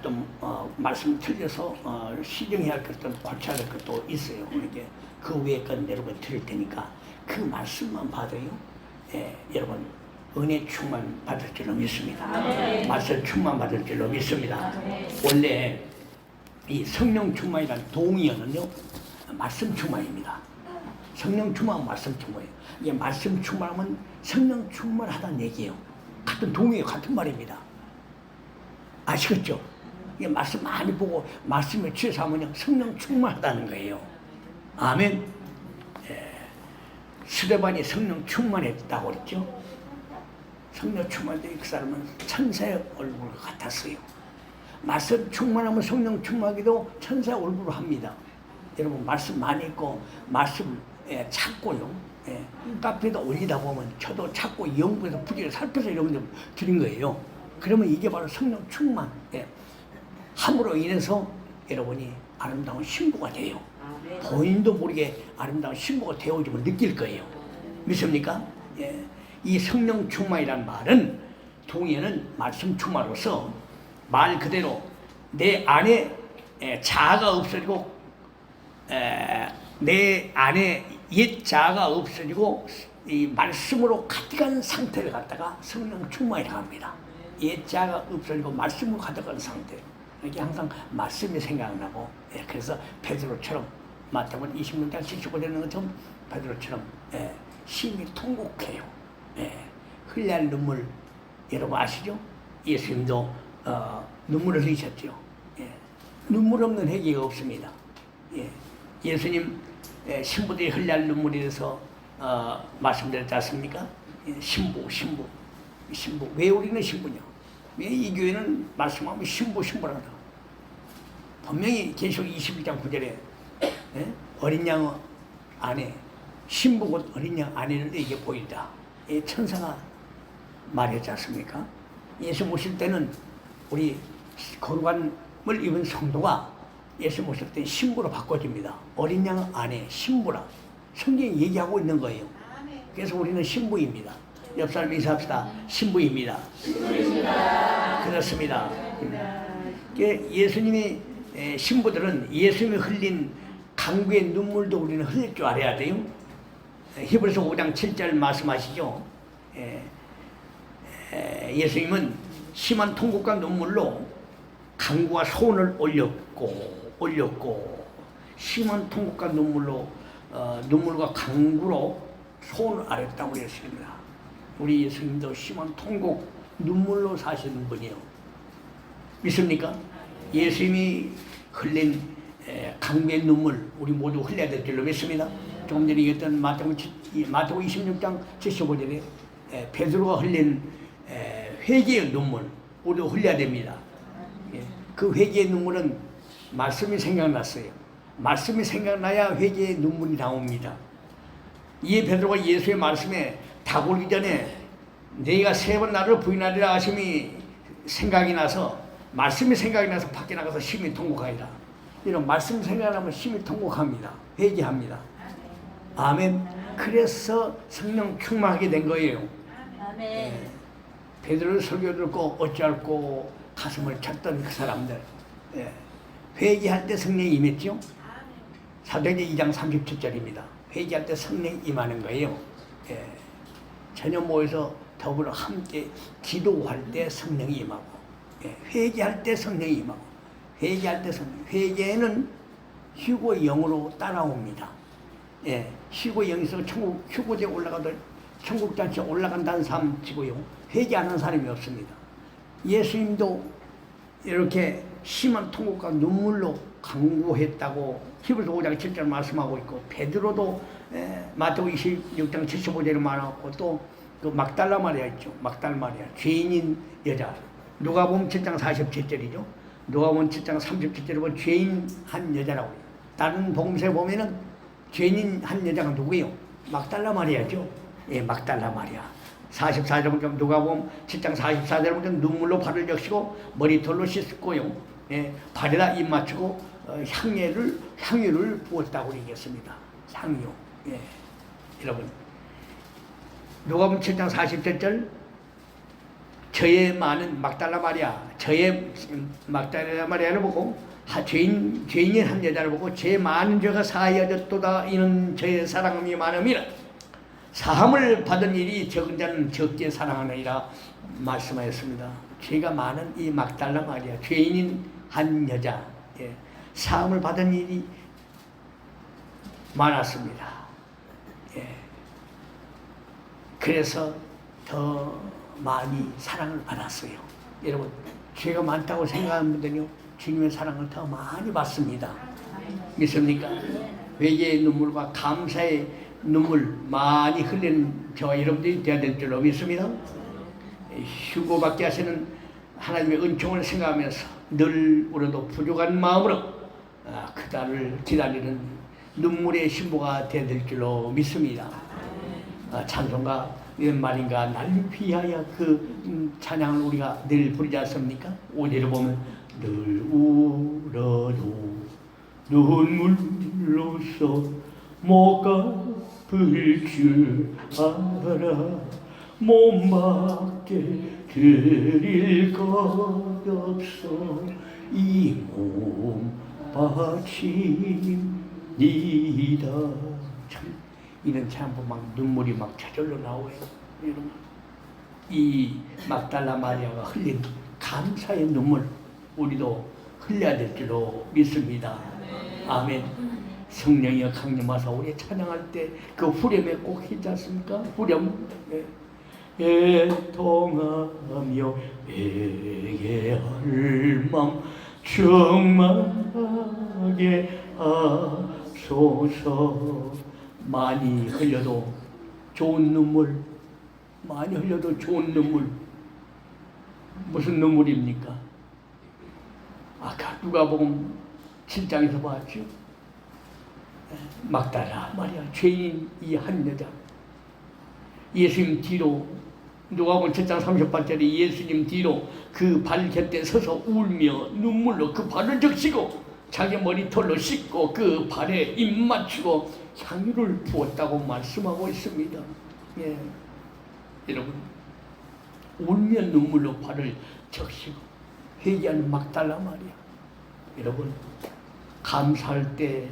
좀 말씀 틀려서 시정해야 할 것도 고쳐야 할 것도 있어요. 이렇게 그 위에 건 여러분 드릴 테니까 그 말씀만 받아요. 여러분 은혜 충만 받을 줄로 믿습니다. 말씀 충만 받을 줄로 믿습니다. 원래 이 성령 충만이라는 동의어는요, 말씀 충만입니다. 성령 충만은 말씀 충만이에요. 이게 말씀 충만하면 성령 충만하다는 얘기예요. 같은 동의어, 같은 말입니다. 아시겠죠? 이게 말씀 많이 보고 말씀에 취해서 하면 성령 충만하다는 거예요. 아멘. 스데반이 성령 충만했다고 그랬죠? 성령 충만인데 그 사람은 천사의 얼굴 같았어요. 말씀 충만하면 성령 충만하기도 천사의 얼굴을 합니다. 여러분 말씀 많이 읽고 말씀 찾고요. 카페에다 올리다 보면 저도 찾고 연구해서 부지를 살펴서 이런 걸 드린 거예요. 그러면 이게 바로 성령 충만. 함으로 인해서 여러분이 아름다운 신부가 돼요. 본인도 모르게 아름다운 신부가 되어지면 느낄 거예요. 믿습니까? 이 성령 충만이란 말은 동의어는 말씀 충만으로서 말 그대로 내 안에 자아가 없어지고, 내 안에 옛 자아가 없어지고 이 말씀으로 가득한 상태를 갖다가 성령 충만이라고 합니다. 옛자가 없어지고 말씀으로 가득한 상태. 이게 항상 말씀이 생각나고, 그래서 베드로처럼 마태복음 26장 75절에 것처럼 베드로처럼 심히 통곡해요. 흘려야 할 눈물 여러분 아시죠? 예수님도 눈물을 흘리셨죠. 눈물 없는 회개가 없습니다. 예수님 신부들이 흘려야 할 눈물에 대해서 말씀드렸지 않습니까? 신부. 왜 우리는 신부냐? 왜 이 교회는 말씀하면 신부라다. 분명히 계시록 21장 9절에 어린 양 안에 신부 곧 어린 양 안에를 내게 보인다. 천사가 말했지 않습니까? 예수 모실 때는 우리 거룩함을 입은 성도가 예수 모실 때 신부로 바꿔집니다. 어린 양 안에 신부라. 성경이 얘기하고 있는 거예요. 그래서 우리는 신부입니다. 옆 사람 인사합시다. 신부입니다. 그렇습니다. 예수님의 신부들은 예수님이 흘린 강구의 눈물도 우리는 흘릴 줄 알아야 돼요. 히브리서 5장 7절 말씀하시죠. 예수님은 심한 통곡과 눈물로 강구와 소원을 올렸고 심한 통곡과 눈물과 강구로 소원을 아렸다고 했습니다. 우리 예수님도 심한 통곡, 눈물로 사시는 분이요. 믿습니까? 예수님이 흘린 강구의 눈물 우리 모두 흘려야 될 줄로 믿습니다. 조금 전에 얘기했던 마태복음 26장 75절에 베드로가 흘린 회개의 눈물 우리도 흘려야 됩니다. 그 회개의 눈물은 말씀이 생각났어요. 말씀이 생각나야 회개의 눈물이 나옵니다. 이에 베드로가 예수의 말씀에 다골기 전에 네가 3번 나를 부인하리라 하심이 생각이 나서 말씀이 생각이 나서 밖에 나가서 심히 통곡하리라. 이런 말씀 생각나면 심히 통곡합니다. 회개합니다. 아멘. 그래서 성령 충만하게 된 거예요. 아멘. 베드로의 설교 듣고 어찌할꼬 가슴을 쳤던 그 사람들. 회개할 때 성령이 임했죠. 사도행전 2장 37절입니다. 회개할 때 성령이 임하는 거예요. 전혀 모여서 더불어 함께 기도할 때 성령이 임하고, 회개할 때 성령이 임하고, 회개할 때 성령. 회개는 휴고의 영으로 따라옵니다. 휴고의 영에서 휴고지에 올라가도 천국 잔치에 올라간다는 사람 치고요. 회개하는 사람이 없습니다. 예수님도 이렇게 심한 통곡과 눈물로 강구했다고 히브리서 5장 7절 말씀하고 있고, 베드로도 마태복음 26장 75절에 말하고, 또 그 막달라 마리아 있죠. 막달 마리아 죄인인 여자 누가복음 7장 47절이죠. 누가복음 7장 37절에 보면 죄인 한 여자라고 해요. 다른 복음서에 보면은 죄인 한 여자가 누구예요? 막달라 마리아죠. 막달라 마리아. 44절 보면 누가복음 7장 44절에 보면 눈물로 발을 적시고 머리털로 씻고요. 발에다 입 맞추고 향유를 부었다고 얘기했습니다. 향유. 여러분 누가복음 7장 47절 저의 많은 막달라 마리아를 보고 죄인인 한 여자를 보고 제 많은 죄가 사하여졌도다. 이는 저의 사랑함이 많음이라. 사함을 받은 일이 적은 자는 적게 사랑하느니라 말씀하였습니다. 죄가 많은 이 막달라 마리아 죄인인 한 여자 사함을 받은 일이 많았습니다. 그래서 더 많이 사랑을 받았어요. 여러분 죄가 많다고 생각하는 분들은요 주님의 사랑을 더 많이 받습니다. 믿습니까? 회개의 눈물과 감사의 눈물 많이 흘리는 저와 여러분들이 되어야 될 줄로 믿습니다. 휴고받게 하시는 하나님의 은총을 생각하면서 늘 우리도 부족한 마음으로 그날을 기다리는 눈물의 신부가 되어야 될 줄로 믿습니다. 찬송가 웬 말인가 날 위하여 그 찬양을 우리가 늘 부르지 않습니까? 5절을 보면 늘 울어도 눈물로써 못 갚을 줄 알아 못 막게 드릴 것 없어 이 몸 바칩니다. 참 이런 찬양 막 눈물이 막 저절로 나와요. 여러분 이 막달라 마리아가 흘린 감사의 눈물 우리도 흘려야 될 줄로 믿습니다. 아멘. 성령이 강림하사 우리 찬양할 때 그 후렴에 꼭 있지 않습니까? 후렴. 애통하며 회개할 맘 충만하게 하소서. 많이 흘려도 좋은 눈물, 많이 흘려도 좋은 눈물. 무슨 눈물입니까? 아까 누가복음 7장에서 봤죠. 막달라 마리아, 죄인 이 한 여자, 예수님 뒤로, 누가복음 7장 30절에 예수님 뒤로 그 발 곁에 서서 울며 눈물로 그 발을 적시고 자기 머리털로 씻고 그 발에 입 맞추고 향유를 부었다고 말씀하고 있습니다. 예. 여러분, 울며 눈물로 발을 적시고 회개하는 막달라 마리아. 여러분, 감사할 때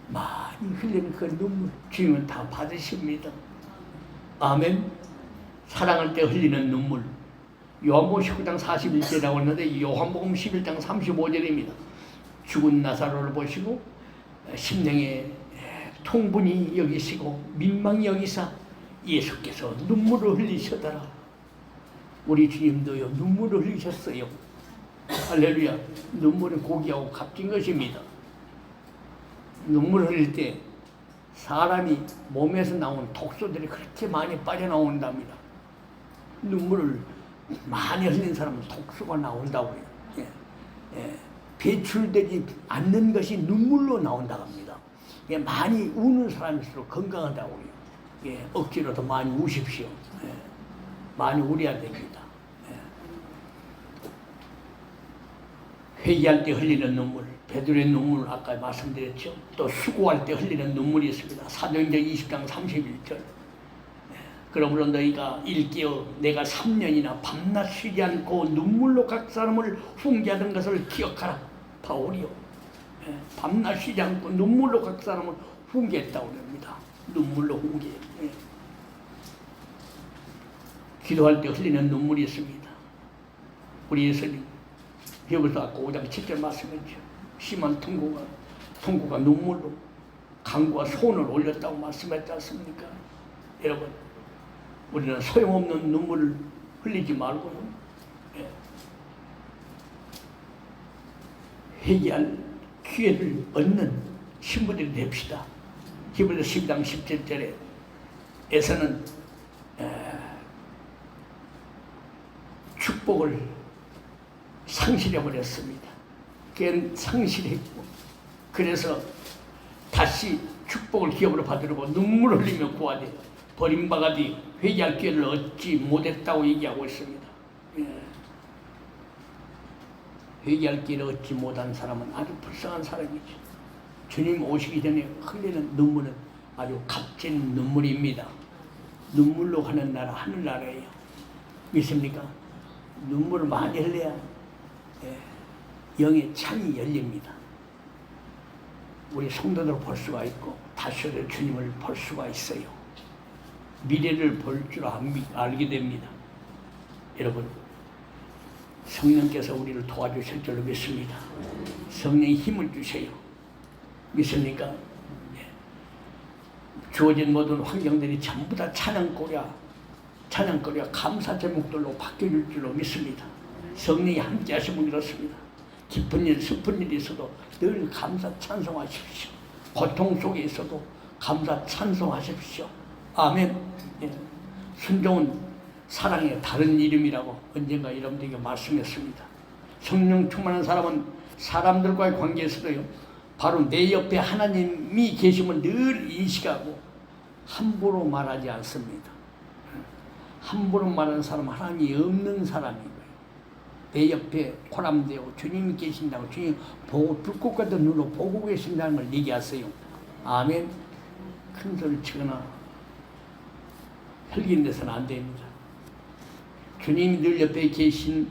많이 흘리는 그 눈물 주님은 다 받으십니다. 아멘. 사랑할 때 흘리는 눈물. 요한복음 19장 41절이라고 했는데 요한복음 11장 35절입니다. 죽은 나사로를 보시고 심령에 통분이 여기시고 민망히 여기사 예수께서 눈물을 흘리셨더라. 우리 주님도요 눈물을 흘리셨어요. 할렐루야. 눈물은 고귀하고 값진 것입니다. 눈물을 흘릴 때 사람이 몸에서 나온 독소들이 그렇게 많이 빠져나온답니다. 눈물을 많이 흘린 사람은 독소가 나온다고요. 예. 예. 배출되지 않는 것이 눈물로 나온다고 합니다. 예. 많이 우는 사람일수록 건강하다고요. 예. 억지로도 많이 우십시오. 예. 많이 우려야 됩니다. 예. 회개할 때 흘리는 눈물, 베드로의 눈물 아까 말씀드렸죠. 또 수고할 때 흘리는 눈물이 있습니다. 사도행전 20장 31절. 그러므로 너희가 일깨어 내가 3년이나 밤낮 쉬지 않고 눈물로 각 사람을 훈계하던 것을 기억하라. 바울이요. 밤낮 쉬지 않고 눈물로 각 사람을 훈계했다고 합니다. 눈물로 훈계. 기도할 때 흘리는 눈물이 있습니다. 우리 예수님 여기서 아까 5장 7절 말씀했죠. 심한 통고가 눈물로 강구와 손을 올렸다고 말씀했지 않습니까? 여러분, 우리는 소용없는 눈물을 흘리지 말고요. 회개할 기회를 얻는 신부들이 됩시다. 히브리서 12장 17절에 에서는 축복을 상실해버렸습니다. 걔는 상실했고, 그래서 다시 축복을 기업으로 받으려고 눈물을 흘리며 구하되 버림받아 회개할 기회를 얻지 못했다고 얘기하고 있습니다. 예. 회개할 기회를 얻지 못한 사람은 아주 불쌍한 사람이죠. 주님 오시기 전에 흘리는 눈물은 아주 값진 눈물입니다. 눈물로 가는 나라 하늘나라예요. 믿습니까? 눈물을 많이 흘려야 영의 창이 열립니다. 우리 성도들을 볼 수가 있고 다시 올 주님을 볼 수가 있어요. 미래를 볼 줄 알게 됩니다. 여러분, 성령께서 우리를 도와주실 줄로 믿습니다. 성령이 힘을 주세요. 믿습니까? 주어진 모든 환경들이 전부 다 찬양거리와 감사 제목들로 바뀌어질 줄로 믿습니다. 성령이 함께 하시면 이렇습니다. 기쁜 일, 슬픈 일이 있어도 늘 감사 찬송하십시오. 고통 속에 있어도 감사 찬송하십시오. 아멘. 예. 순종은 사랑의 다른 이름이라고 언젠가 여러분들에게 말씀했습니다. 성령 충만한 사람은 사람들과의 관계에서도요, 바로 내 옆에 하나님이 계심을 늘 인식하고 함부로 말하지 않습니다. 함부로 말하는 사람은 하나님이 없는 사람이고요. 내 옆에 코람되고 주님이 계신다고, 주님 보고 불꽃 같은 눈으로 보고 계신다는 걸 얘기하세요. 아멘. 큰 소리 치거나 헬기는 데서는 안 됩니다. 주님이 늘 옆에 계신다고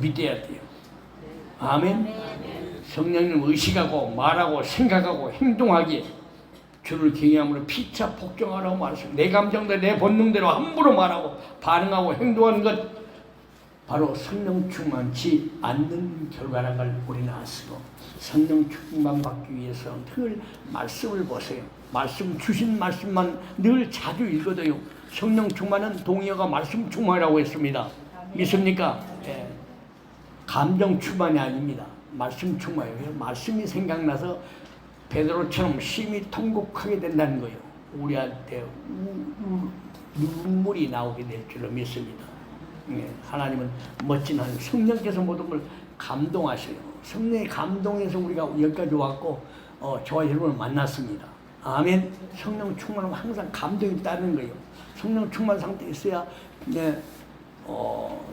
믿어야 돼요. 아멘. 성령님 의식하고 말하고 생각하고 행동하기에 주를 경외함으로 피차 복종하라고 말했습니다. 내 감정대로 내 본능대로 함부로 말하고 반응하고 행동하는 것 바로 성령 충만치 않는 결과라는 걸 우리는 아시고, 성령 충만 받기 위해서 늘 말씀을 보세요. 말씀 주신 말씀만 늘 자주 읽어도요. 성령 충만은 동의어가 말씀 충만이라고 했습니다. 믿습니까? 예. 감정 충만이 아닙니다. 말씀 충만이에요. 말씀이 생각나서 베드로처럼 심히 통곡하게 된다는 거예요. 우리한테 눈물이 나오게 될 줄로 믿습니다. 예, 하나님은 멋진 하나님, 성령께서 모든 걸 감동하셔요. 성령의 감동에서 우리가 여기까지 왔고 저와 여러분을 만났습니다. 아멘. 성령 충만하면 항상 감동이 따르는 거예요. 성령 충만 상태에 있어야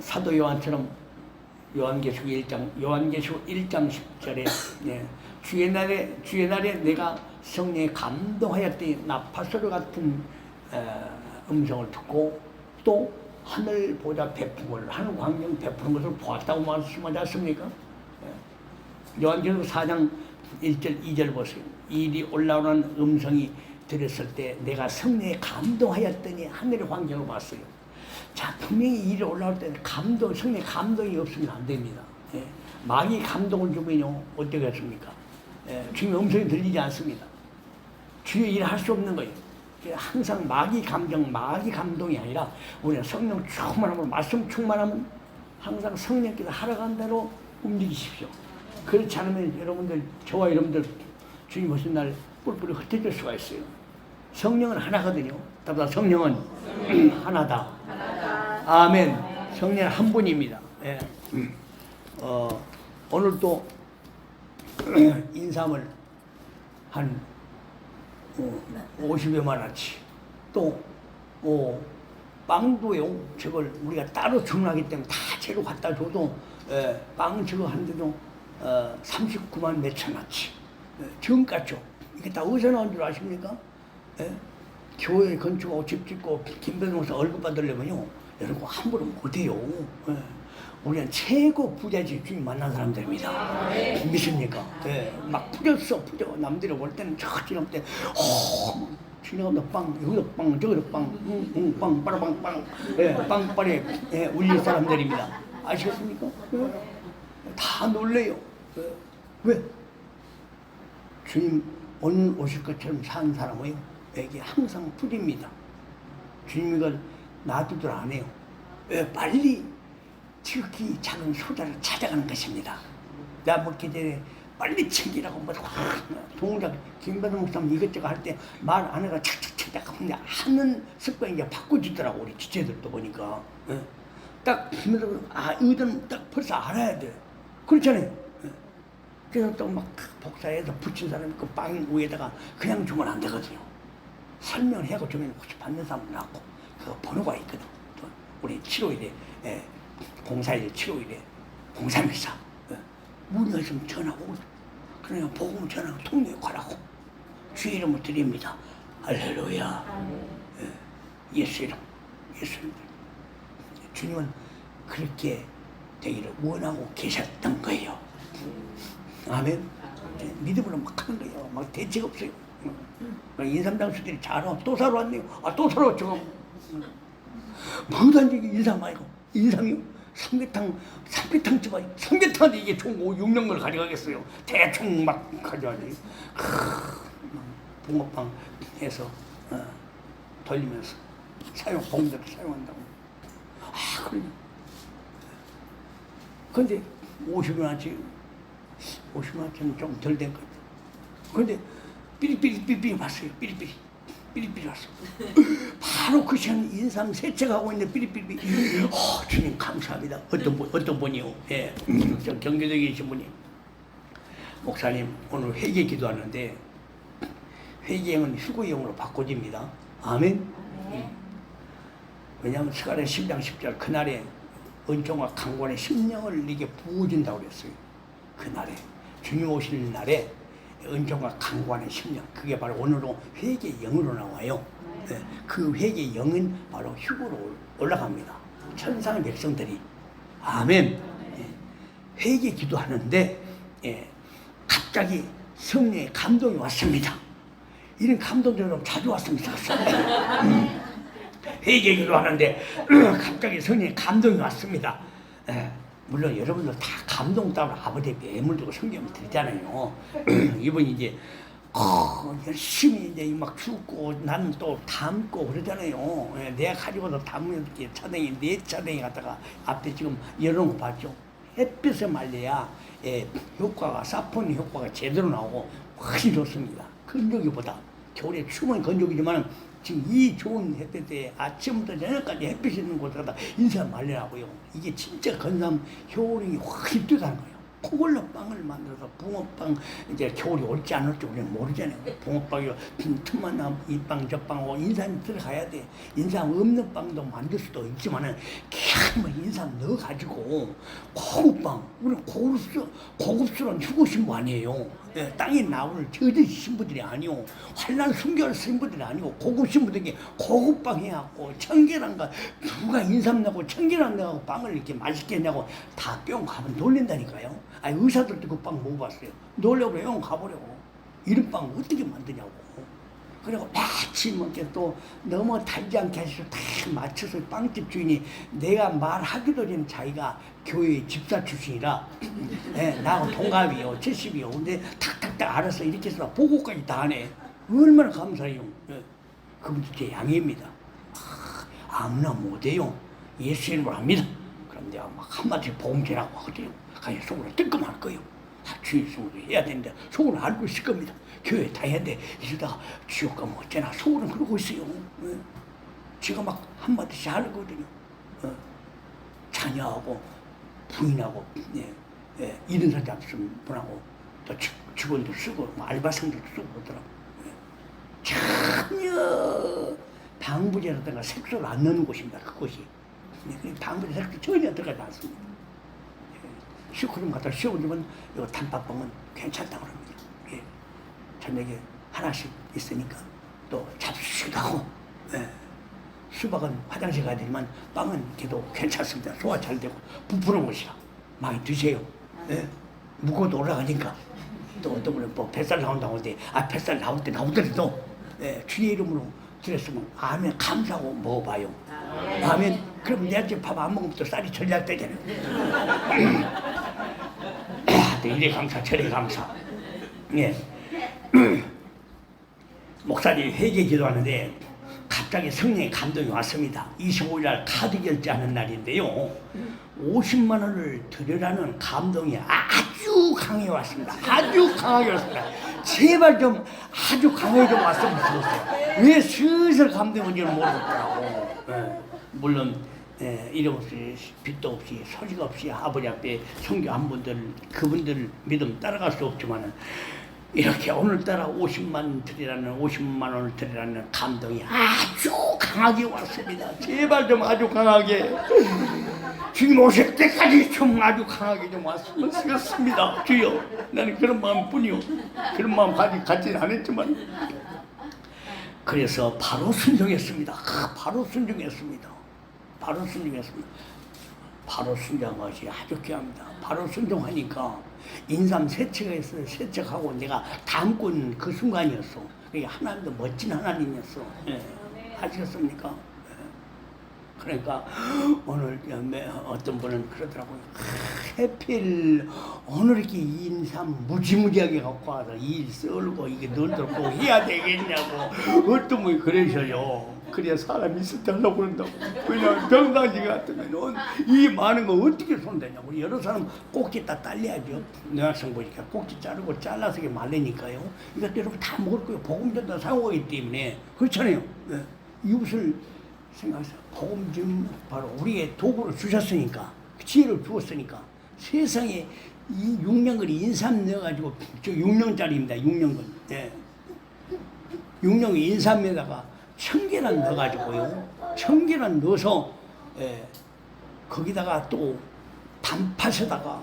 사도 요한처럼 요한계시록 1장 10절에 주의 날에 내가 성령에 감동하였더니 나팔소리 같은 음성을 듣고 또 하늘 보좌 베푼 하늘 광경 베푸는 것을 보았다고 말씀하지 않습니까? 요한계시록 4장 1절 2절 보세요. 일이 올라오는 음성이 들었을 때 내가 성령에 감동하였더니 하늘의 광경을 봤어요. 자, 분명히 일이 올라올 때는 성령의 감동이 없으면 안 됩니다. 마귀 감동을 주면요 어떻게 했습니까? 주님의 음성이 들리지 않습니다. 주의 일을 할 수 없는 거예요. 항상 마귀 감동이 아니라 우리가 성령 충만하면, 말씀 충만하면 항상 성령께서 하라간 대로 움직이십시오. 그렇지 않으면 여러분들, 저와 여러분들 주님 오신 날 뿔뿔이 흩어질 수가 있어요. 성령은 하나거든요. 따라서 성령은 하나다. 아멘. 성령은 한 분입니다. 예. 오늘 또 인삼을 한 50여만 원치, 또 빵도요. 저걸 우리가 따로 주문하기 때문에 다 재료 갖다 줘도 빵 저거 하는데도 39만 몇천 원치. 정가죠. 이게 다 어디서 나온 줄 아십니까? 교회 건축하고 집 짓고 김변호사 얼굴 받으려면요, 여러분 함부로 못해요. 우리는 최고 부자지 주님 만난 사람들입니다. 믿습니까? 막 부졌어. 남들이 볼 때는 저 지나갈 때 지나가다 빵, 여기도 빵, 저기도 빵, 빵, 빠라빵, 빵, 빵빠레 울릴 사람들입니다. 아시겠습니까? 다 놀래요. 왜? 주님 오늘 오실 것처럼 산 사람은요, 에게 항상 뿌립니다. 주님 이걸 놔두들 안 해요. 빨리 지극히 작은 소자를 찾아가는 것입니다. 나 먹기 전에 빨리 챙기라고 동작 김반호 목사님 이것저것 할 때 말 안 해가 착착착착 하는 습관이 이제 바꿔지더라고. 우리 지체들도 보니까 딱 이거는 딱 벌써 알아야 돼. 그렇잖아요. 그래서 또 막 복사해서 붙인 사람이 그 빵 위에다가 그냥 주면 안 되거든요. 설명을 하고 주면 혹시 받는 사람 나고 그 번호가 있거든. 또 우리 751에 041 751에 034 문의가 있으면 전화하고 그러면 복음 전화하고 통역에 가라고 주의 이름을 드립니다. 할렐루야. 예수 이름. 주님은 그렇게 되기를 원하고 계셨던 거예요. 아멘. 믿음으로 막 하는 거예요. 막 대책 없어요. 인삼장수들이 잘하고 또 사러 왔네요. 또 사러 왔죠. 뭐도 안 되게 인삼 아니고 인삼이요. 삼계탕 집어요. 삼계탕한테 이게 총 6년 가져가겠어요. 대충 막 가져가지. 붕어빵 해서 돌리면서 봉대로 사용한다고. 그래. 근데 50원어치는 좀 덜 된 것 같아요. 근데 삐리삐리 왔어요. 삐리삐리 왔어. 바로 그 시간 인삼 세척하고 있는 삐리삐리. 주님 감사합니다. 어떤 분이요? 경기도에 계신 분이 목사님 오늘 회개 기도하는데 회개형은 휴거형으로 바꿔집니다. 아멘. 왜냐하면 스가랴 10장 10절 그날에 은총과 강권의 심령을 네게 부어준다고 그랬어요. 그날에 주님 오실 날에 은총과 강권의 심령, 그게 바로 오늘로 회개의 영으로 나와요. 그 회개의 영은 바로 휴거로 올라갑니다. 천상의 백성들이. 아멘. 회개 기도하는데 갑자기 성령의 감동이 왔습니다. 이런 감동적으로 자주 왔으면 좋겠어요. 회개기도 하는데 갑자기 성령의 감동이 왔습니다. 예, 물론 여러분들 다 감동 따로 아버지의 매물 주고 성경을 드리잖아요. 이번이 이제 열심히 이제 막 죽고 나는 또 담고 그러잖아요. 예, 내가 가지고도 담으면 이렇게 차등이 네 차등이 갖다가 앞에 지금 열어놓은 거 봤죠? 햇빛에 말려야 효과가 사포닌 효과가 제대로 나오고 훨씬 좋습니다. 건조기보다 겨울에 추운 건조기지만 지금 이 좋은 햇빛에 아침부터 저녁까지 햇빛이 있는 곳에다 인삼 말려라고요. 이게 진짜 건삼 효능이 훨씬 뛰어나는 거예요. 그걸로 빵을 만들어서 붕어빵 이제 겨울이 올지 안 올지 우리는 모르잖아요. 붕어빵이 틈만 나면 이 빵 저 빵하고 인삼이 들어가야 돼. 인삼 없는 빵도 만들 수도 있지만은 그냥 인삼 넣어가지고 고급빵 우리는 고급스러운 휴고 신부 아니에요. 예, 땅에 나오는 저지 신부들이 아니오. 환난 순결 신부들이 아니고 고급 신부들이 고급빵 해갖고 청계란과 누가 인삼 넣고 청계란 넣고 빵을 이렇게 맛있게 내고 다 뿅 가면 놀린다니까요. 아니 의사들도 그 빵 먹어봤어요. 놀려고 영 가보려고. 이런 빵 어떻게 만드냐고. 그리고 마치 이렇게 또 너무 달지 않게 해서 다 맞춰서 빵집 주인이 내가 말하기도 전에 자기가 교회 집사 출신이라 네, 나하고 동갑이요 70이요. 근데 탁탁탁 알아서 이렇게 해서 보고까지 다 하네. 얼마나 감사해요. 네. 그분도 제 양해입니다. 아무나 못해요. 예수님을 합니다. 그럼 내가 막 한마디 복음제라고 하거든요. 그냥 속으로 뜨끔할 거예요. 주인 속으로 해야 되는데 속으로 알고 있을 겁니다. 교회 다 해야 돼. 이러다가 지옥 가면 어쩌나 속으로는 그러고 있어요. 네. 제가 막 한마디씩 하거든요. 자녀하고 부인하고 이런 사람 잡으신 분하고 또 직원도 쓰고 알바생도 쓰고 그러더라고요. 전혀 방부제라든가 색소를 안 넣는 곳입니다. 그곳이. 방부제 색소 전혀 들어가지 않습니다. 슈크림 갖다 씌워주면 이 단팥빵은 괜찮다고 합니다. 예. 저녁에 하나씩 있으니까 또 잡수시기도 하고 수박은 화장실 가야 되지만 빵은 그래도 괜찮습니다. 소화 잘 되고 부풀어 것이라 많이 드세요. 예. 무거워도 올라가니까 또 어떤 분은 뭐 뱃살 나온다고 하는데 뱃살 나올 때 나오더라도 주의 이름으로 드렸으면 아멘 감사하고 먹어봐요. 아멘. 그럼 내한테 밥 안 먹으면 또 쌀이 전략되잖아요. 이래 감사 저래 감사. 예. 목사님 회개 기도하는데 갑자기 성령의 감동이 왔습니다. 25일 날 카드 결제하는 날인데요. 50만 원을 드리라는 감동이 아주 강하게 왔습니다. 아주 강하게 왔습니다. 제발 좀 아주 강하게 좀 왔으면 좋겠어요. 왜 슬슬 감동이 온지는 모르겠더라고. 물론 이름 없이 빚도 없이 소식 없이 아버지 앞에 성교한 분들 그분들 믿음 따라갈 수 없지만은 이렇게 오늘따라 50만 원을 드리라는 감동이 아주 강하게 왔습니다. 제발 좀 아주 강하게 주님 오실 때까지 좀 아주 강하게 좀 왔으면 좋겠습니다. 주여 나는 그런 마음뿐이요. 그런 마음 갖지는 않았지만 그래서 바로 순종했습니다. 바로 순종했습니다. 바로 순종한 것이 아주 귀합니다. 바로 순종하니까 인삼 세척가 있어요. 세척하고 내가 담고 있는 그 순간이었어. 그게 하나님도 멋진 하나님이었어. 아시겠습니까? 그러니까 오늘 어떤 분은 그러더라고요. 해필 오늘 이렇게 인삼 무지무지하게 갖고 와서 일 썰고 이게 널들고 해야 되겠냐고 어떤 분이 그러셔요. 그래야 사람이 있을 때 하려고 그런다고. 왜냐하면 병상지 같으면 이 많은 거 어떻게 손대냐고. 여러 사람 꼭지 다 딸려야죠. 뇌학생 보니까 꼭지 자르고 잘라서 말리니까요. 이것도 여러분 다 먹을 거예요. 복음 전다 사용하기 때문에. 그렇잖아요. 이웃을 생각해서 복음 좀 바로 우리의 도구를 주셨으니까 지혜를 주었으니까 세상에 이 6년근이 인삼 넣어가지고 저 6년짜리입니다. 6년근. 6년 인삼에다가 청계란 넣어가지고요. 청계란 넣어서 거기다가 또 단팥에다가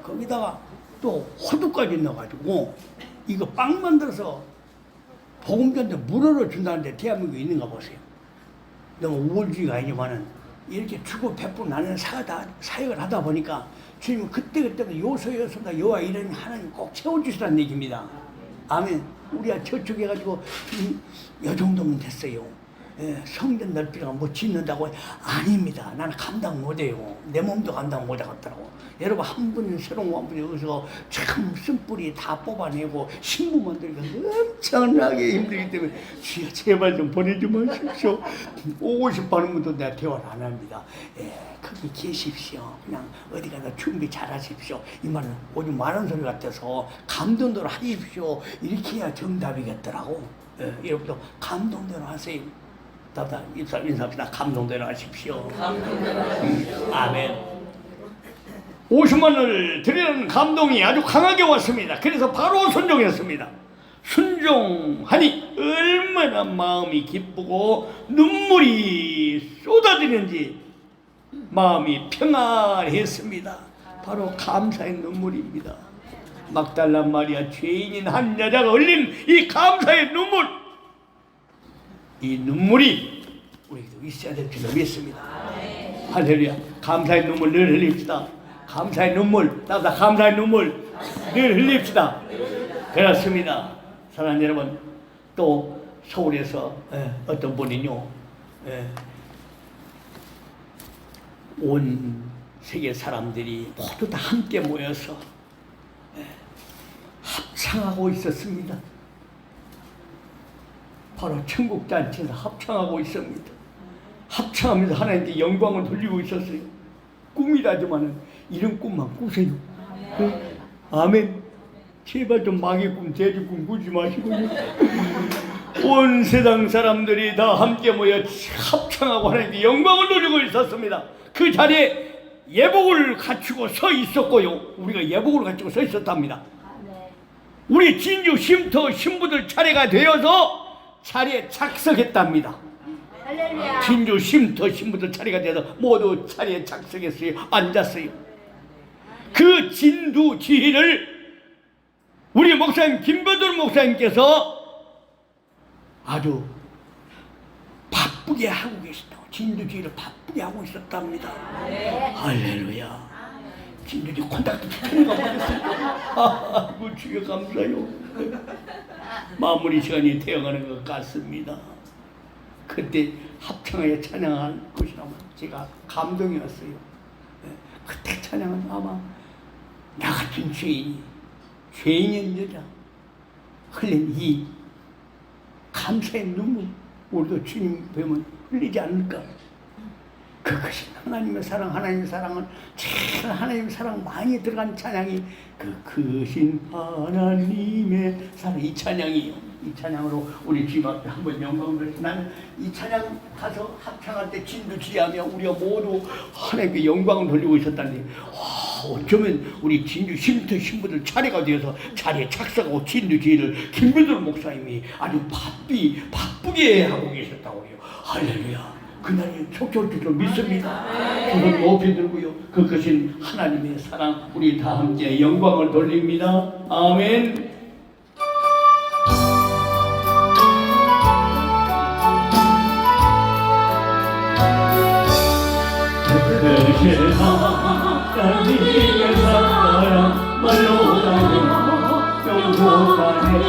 거기다가 또 호두까지 넣어가지고 이거 빵 만들어서 복음전도 무료로 준다는데 대한민국에 있는가 보세요. 너무 우월주의가 아니지만은 이렇게 주고 베푸는 나는 사역을 하다 보니까 주님은 그때그때 요소요소다 여호와 이런 하나님 꼭 채워주시라는 얘기입니다. 아멘. 우리가 저쪽 해가지고 이 정도면 됐어요. 예, 성전 넓이가 뭐 짓는다고 아닙니다. 나는 감당 못해요. 내 몸도 감당 못하겠더라고. 여러분 한 분이 새로운 한 분이 여기서 참 쓴뿌리 다 뽑아내고 신부 만들기가 엄청나게 힘들기 때문에 주여 제발 좀 보내주면 하십시오. 오고 싶어하는 분도 내가 대화를 안 합니다. 예, 거기 계십시오. 그냥 어디 가서 준비 잘 하십시오. 이 말은 오직 많은 소리 같아서 감동대로 하십시오. 이렇게 해야 정답이겠더라고. 예, 여러분도 감동대로 하세요. 다다 인사합시다. 감동대로 하십시오. 아멘. 50만 원을 드리는 감동이 아주 강하게 왔습니다. 그래서 바로 순종했습니다. 순종하니 얼마나 마음이 기쁘고 눈물이 쏟아지는지 마음이 평안했습니다. 바로 감사의 눈물입니다. 막달라 마리아 죄인인 한 여자가 흘린 이 감사의 눈물, 이 눈물이 우리에게도 있어야 될 줄로 믿습니다. 할렐루야. 감사의 눈물 늘 흘립시다. 감사의 눈물, 나보다 감사의 눈물 늘 흘립시다. 그렇습니다. 사랑하는 여러분, 또 서울에서 어떤 분이요, 온 세계 사람들이 모두 다 함께 모여서 합창하고 있었습니다. 바로 천국잔치에서 합창하고 있습니다. 합창하면서 하나님께 영광을 돌리고 있었어요. 꿈이라지만은 이런 꿈만 꾸세요. 아멘. 제발 좀 마귀 꿈, 돼지 꿈 꾸지 마시고요. 온 세상 사람들이 다 함께 모여 합창하고 하나님께 영광을 돌리고 있었습니다. 그 자리에 예복을 갖추고 서 있었고요. 우리가 예복을 갖추고 서 있었답니다. 우리 진주 쉼터 신부들 차례가 되어서 자리에 착석했답니다. 진주 쉼터 신부들 차례가 되어서 모두 자리에 착석했어요. 앉았어요. 그 진두지휘를 우리 목사님 김በ돌 목사님께서 아주 바쁘게 하고 계시다고, 진두지휘를 바쁘게 하고 있었답니다. 할렐루야. 진두지 콘닥트 피크니까 보겠습니다. 아이고 주여 감사해요. 마무리 시간이 되어가는 것 같습니다. 그때 합창하여 찬양한 것이라면 제가 감동이 왔어요. 그때 찬양은 아마 나 같은 죄인인 여자 흘린 이 감사의 눈물, 우리도 주님 뵈면 흘리지 않을까. 그것이 하나님의 사랑, 하나님의 사랑은 참 하나님의 사랑 많이 들어간 찬양이 그신 하나님의 사랑, 이 찬양이요. 이 찬양으로 우리 주님 앞에 한번 영광을 드렸습니다. 나는 이 찬양 가서 합창할 때 진두지휘하며 우리가 모두 하나님께 영광을 돌리고 있었다는데, 어쩌면 우리 진주 쉼터 신부들 차례가 되어서 자리에 착석하고 진두지휘를 김배돌 목사님이 아주 바쁘게 하고 계셨다고요. 할렐루야. 그날이 속히 줄 믿습니다. 저는 높이 들고요. 그것은 하나님의 사랑, 우리 다 함께 영광을 돌립니다. 아멘.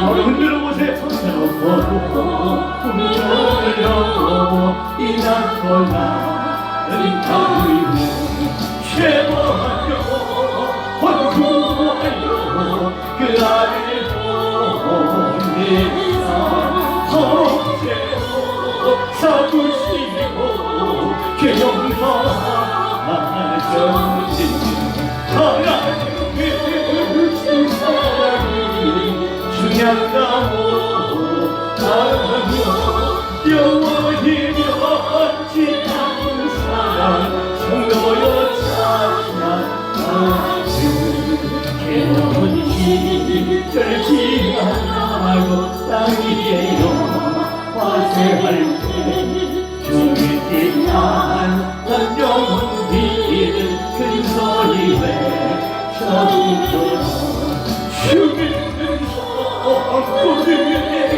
흔들어 보세요. 그 아들 보내사 허세로 사주시고 그 용서하셨지. 하나님의 그 사랑이 중요하다고 하며 영원히 변치 않는 사랑 성도여 찬양하세. 개운히 떨지 말고 땅 위에요 화세할 때 주의 뜻한 영원 비는 큰 소리 외쳐주소서. 주의 은총 우리에게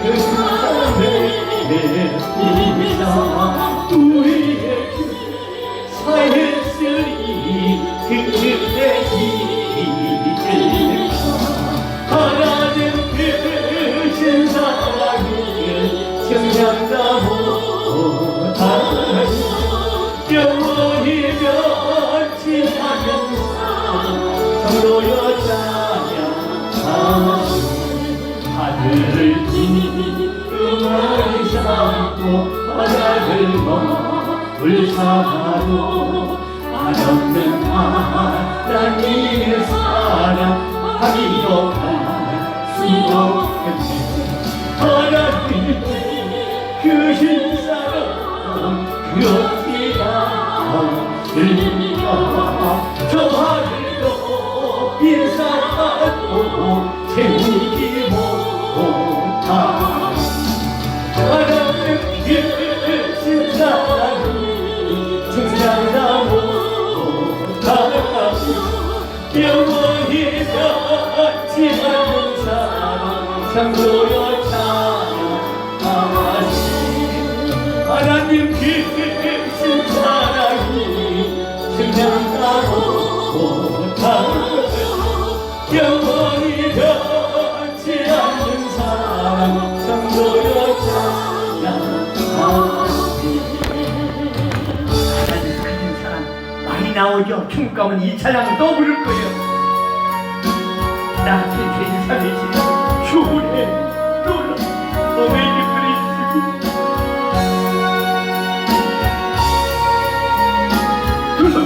그 사랑을 베푸사. 우리에게 사했으니 그때 이제 하나님 참으로여 찬양하시 하늘을 뜬금을 삼고 바다를 먹을 사하로 한없는 하나님의 사랑 하기도 할 수 없겠네 하나님 그 신사랑 그 어찌가 없으니까 저 하늘도 인사하고 채우지 못한 하나님 그 신사랑 충장하고 영원히 변치 않는 사랑 참으로여 찬양하시 하나님 크신 사랑이 승량하고 영원히 변치 않는 사랑 참으로여 찬양하시 하나님 크신 사랑 많이 나오죠. 중국 가면 이 찬양 또 부를 거예요. 나한테 죄인 살리시는 주의 놀라 몸의 기쁨을 주시고 두 손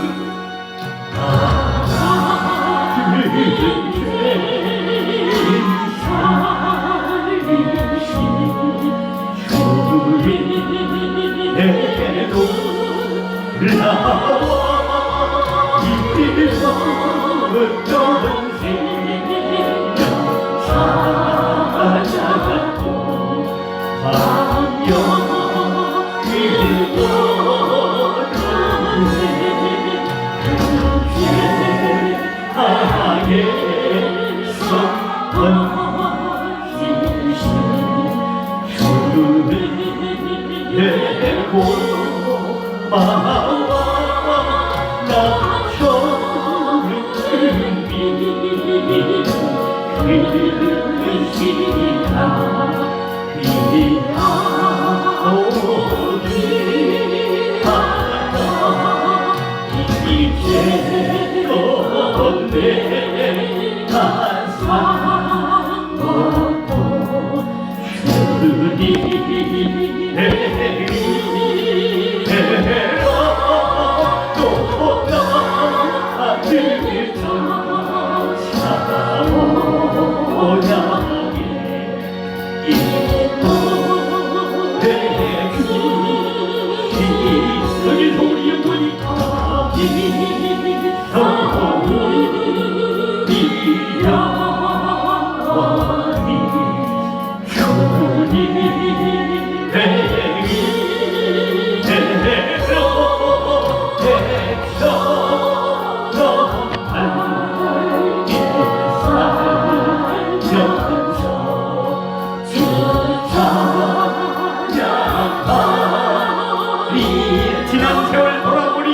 지난 세월 돌아보니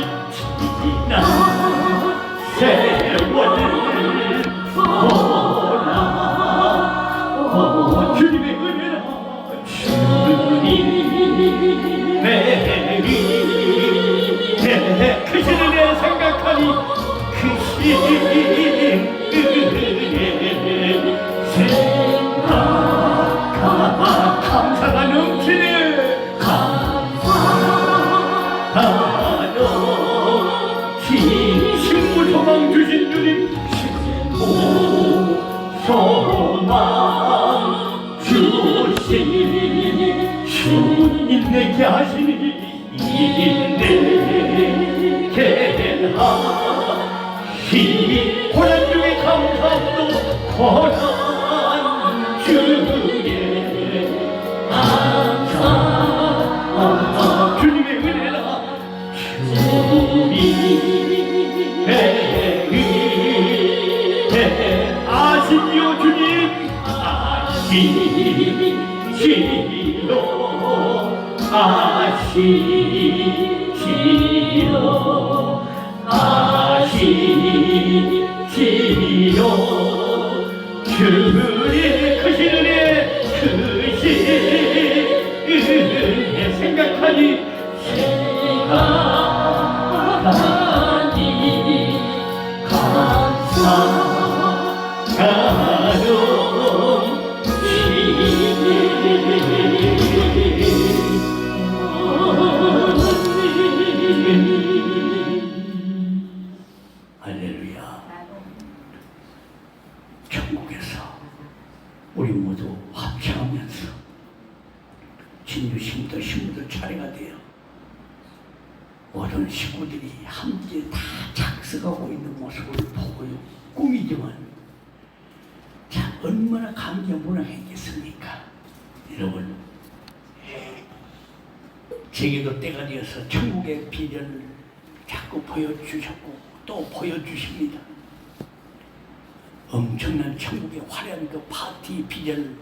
지난 세월을 보라 주님의 은혜라 주님의 은혜 크신 은혜 생각하니 크신 은혜 생각하니 감사가 넘치네 신부 소망 주신 주님 신부 소망 주신 주님 인내케 하시니 인내케 하시니 고난 중에 감사도 고난 중에 감사 주님의 은혜라 주님의 은혜 아시지요 주님 아시지요 아시지요 아시지요 주의 크신 은혜 크신 은혜 생각하니 생각하니 감사 할렐루야. 천국에서 우리 모두 합창하면서 진주신도 신부도 차례가 되어 모든 식구들이 함께 다 작석하고 있는 모습을 보고요. 꿈이지만 참 얼마나 감개무량했겠습니까? 여러분, 제게도 때가 되어서 천국의 비전을 자꾸 보여주셨고 또 보여주십니다. 엄청난 천국의 화려한 그 파티 비전을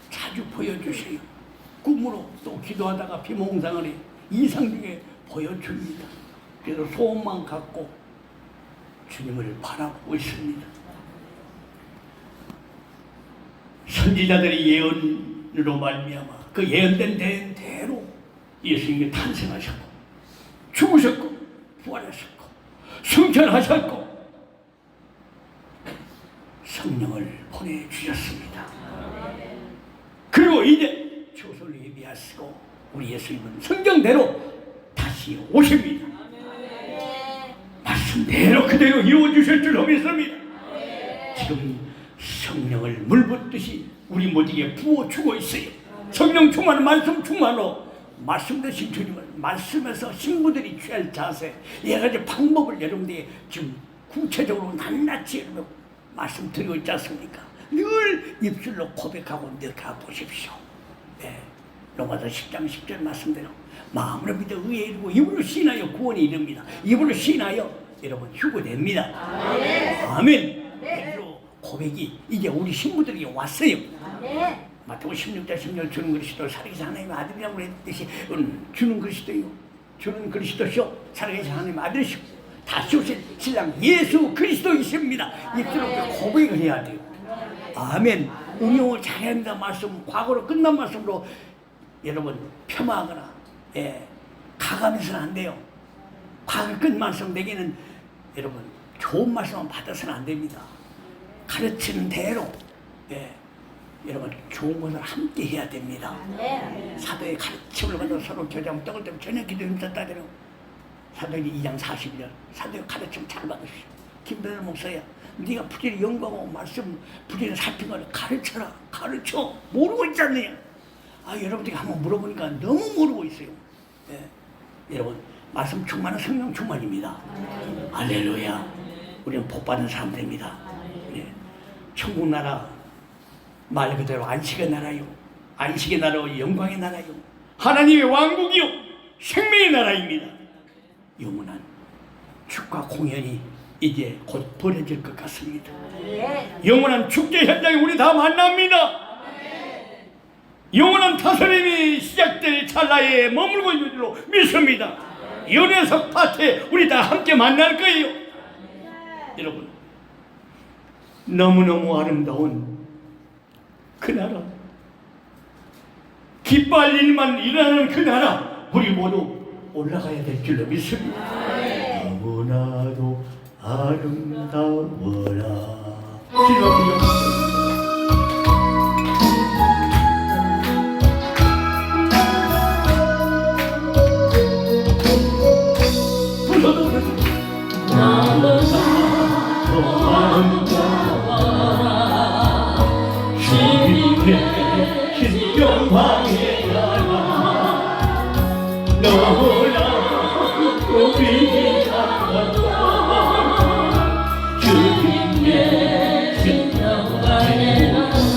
자주 보여주셔요. 꿈으로 또 기도하다가 비몽사간에 이상 중에 보여줍니다. 그래서 소원만 갖고 주님을 바라보고 있습니다. 선지자들이 예언으로 말미암아 그 예언된 대로 예수님이 탄생하셨고 죽으셨고 부활하셨고 승천하셨고 성령을 보내주셨습니다. 그리고 이제 초소를 예비하시고 우리 예수님은 성경대로 다시 오십니다. 말씀대로 그대로 이루어주실 줄 믿습니다. 지금 성령을 물붓듯이 우리 모두에게 부어주고 있어요. 성령 충만은 말씀 충만으로 말씀 대신 주님을 말씀에서 신부들이 취할 자세 여러 가지 방법을 여러분들이 지금 구체적으로 낱낱이 말씀드리고 있지 않습니까? 늘 입술로 고백하고 늘 가보십시오. 네. 로마서 10장 10절 말씀대로 마음으로 믿어 의에 이르고 입으로 시인하여 구원에 이릅니다. 입으로 시인하여 여러분 휴거됩니다. 아멘. 입으로 고백이 이제 우리 신부들에게 왔어요. 마태복음 16장 16절 주는 그리스도 살아계신 하나님의 아들이라고 했듯이 주는 그리스도요. 주는 그리스도시오. 살아계신 하나님의 아들이시고 다시 오실 신랑 예수 그리스도이십니다. 입술로 고백을 해야 돼요. 아멘. 응용을 잘해야 합니다. 말씀 과거로 끝난 말씀으로 여러분 폄하하거나 가감해서는 안 돼요. 과거 끝 말씀 내게는 여러분 좋은 말씀만 받아서는 안 됩니다. 가르치는 대로 여러분 좋은 것을 함께 해야 됩니다. 사도의 가르침을 받아 서로 교제하면 떡을 떼고 전혀 기도 힘썼다대로 사도행전 2장 40절 사도의 가르침 잘 받으시오. 김대현 목사야 네가 부지런히 연구하고 말씀 부지런히 살핀 걸 가르쳐라. 가르쳐. 모르고 있지 않느냐. 여러분들이 한번 물어보니까 너무 모르고 있어요. 여러분 말씀 충만은 성령 충만입니다. 할렐루야. 우리는 복받은 사람들입니다. 천국 나라 말 그대로 안식의 나라요. 안식의 나라요. 영광의 나라요. 하나님의 왕국이요. 생명의 나라입니다. 영원한 축가 공연이 이제 곧 벌어질 것 같습니다. 영원한 축제 현장에 우리 다 만납니다. 영원한 다스림이 시작될 찰나에 머물고 있는 줄로 믿습니다. 연회석 파티에 우리 다 함께 만날 거예요. 여러분 너무너무 아름다운 그 나라, 기뻐할 일만 일어나는 그 나라 우리 모두 올라가야 될 줄로 믿습니다. 너무나도 아름다워라. 주님의 신경방에 나가 너무나도 비장하다. 주님의 신경방에 나가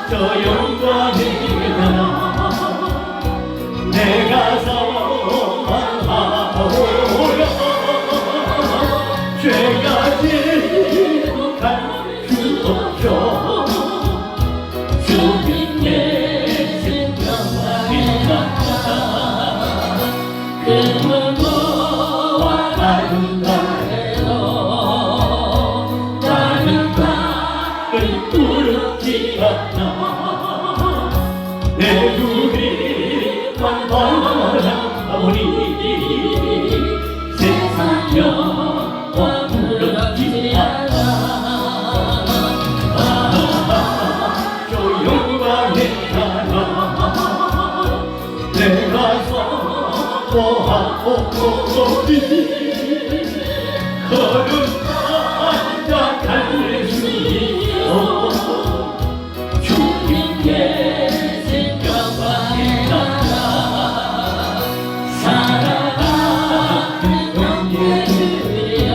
저 영광의 나라 내가 소망하오라. 걸음마다 달래주시오 주님께 생명과 나라 사랑하는 영예들이여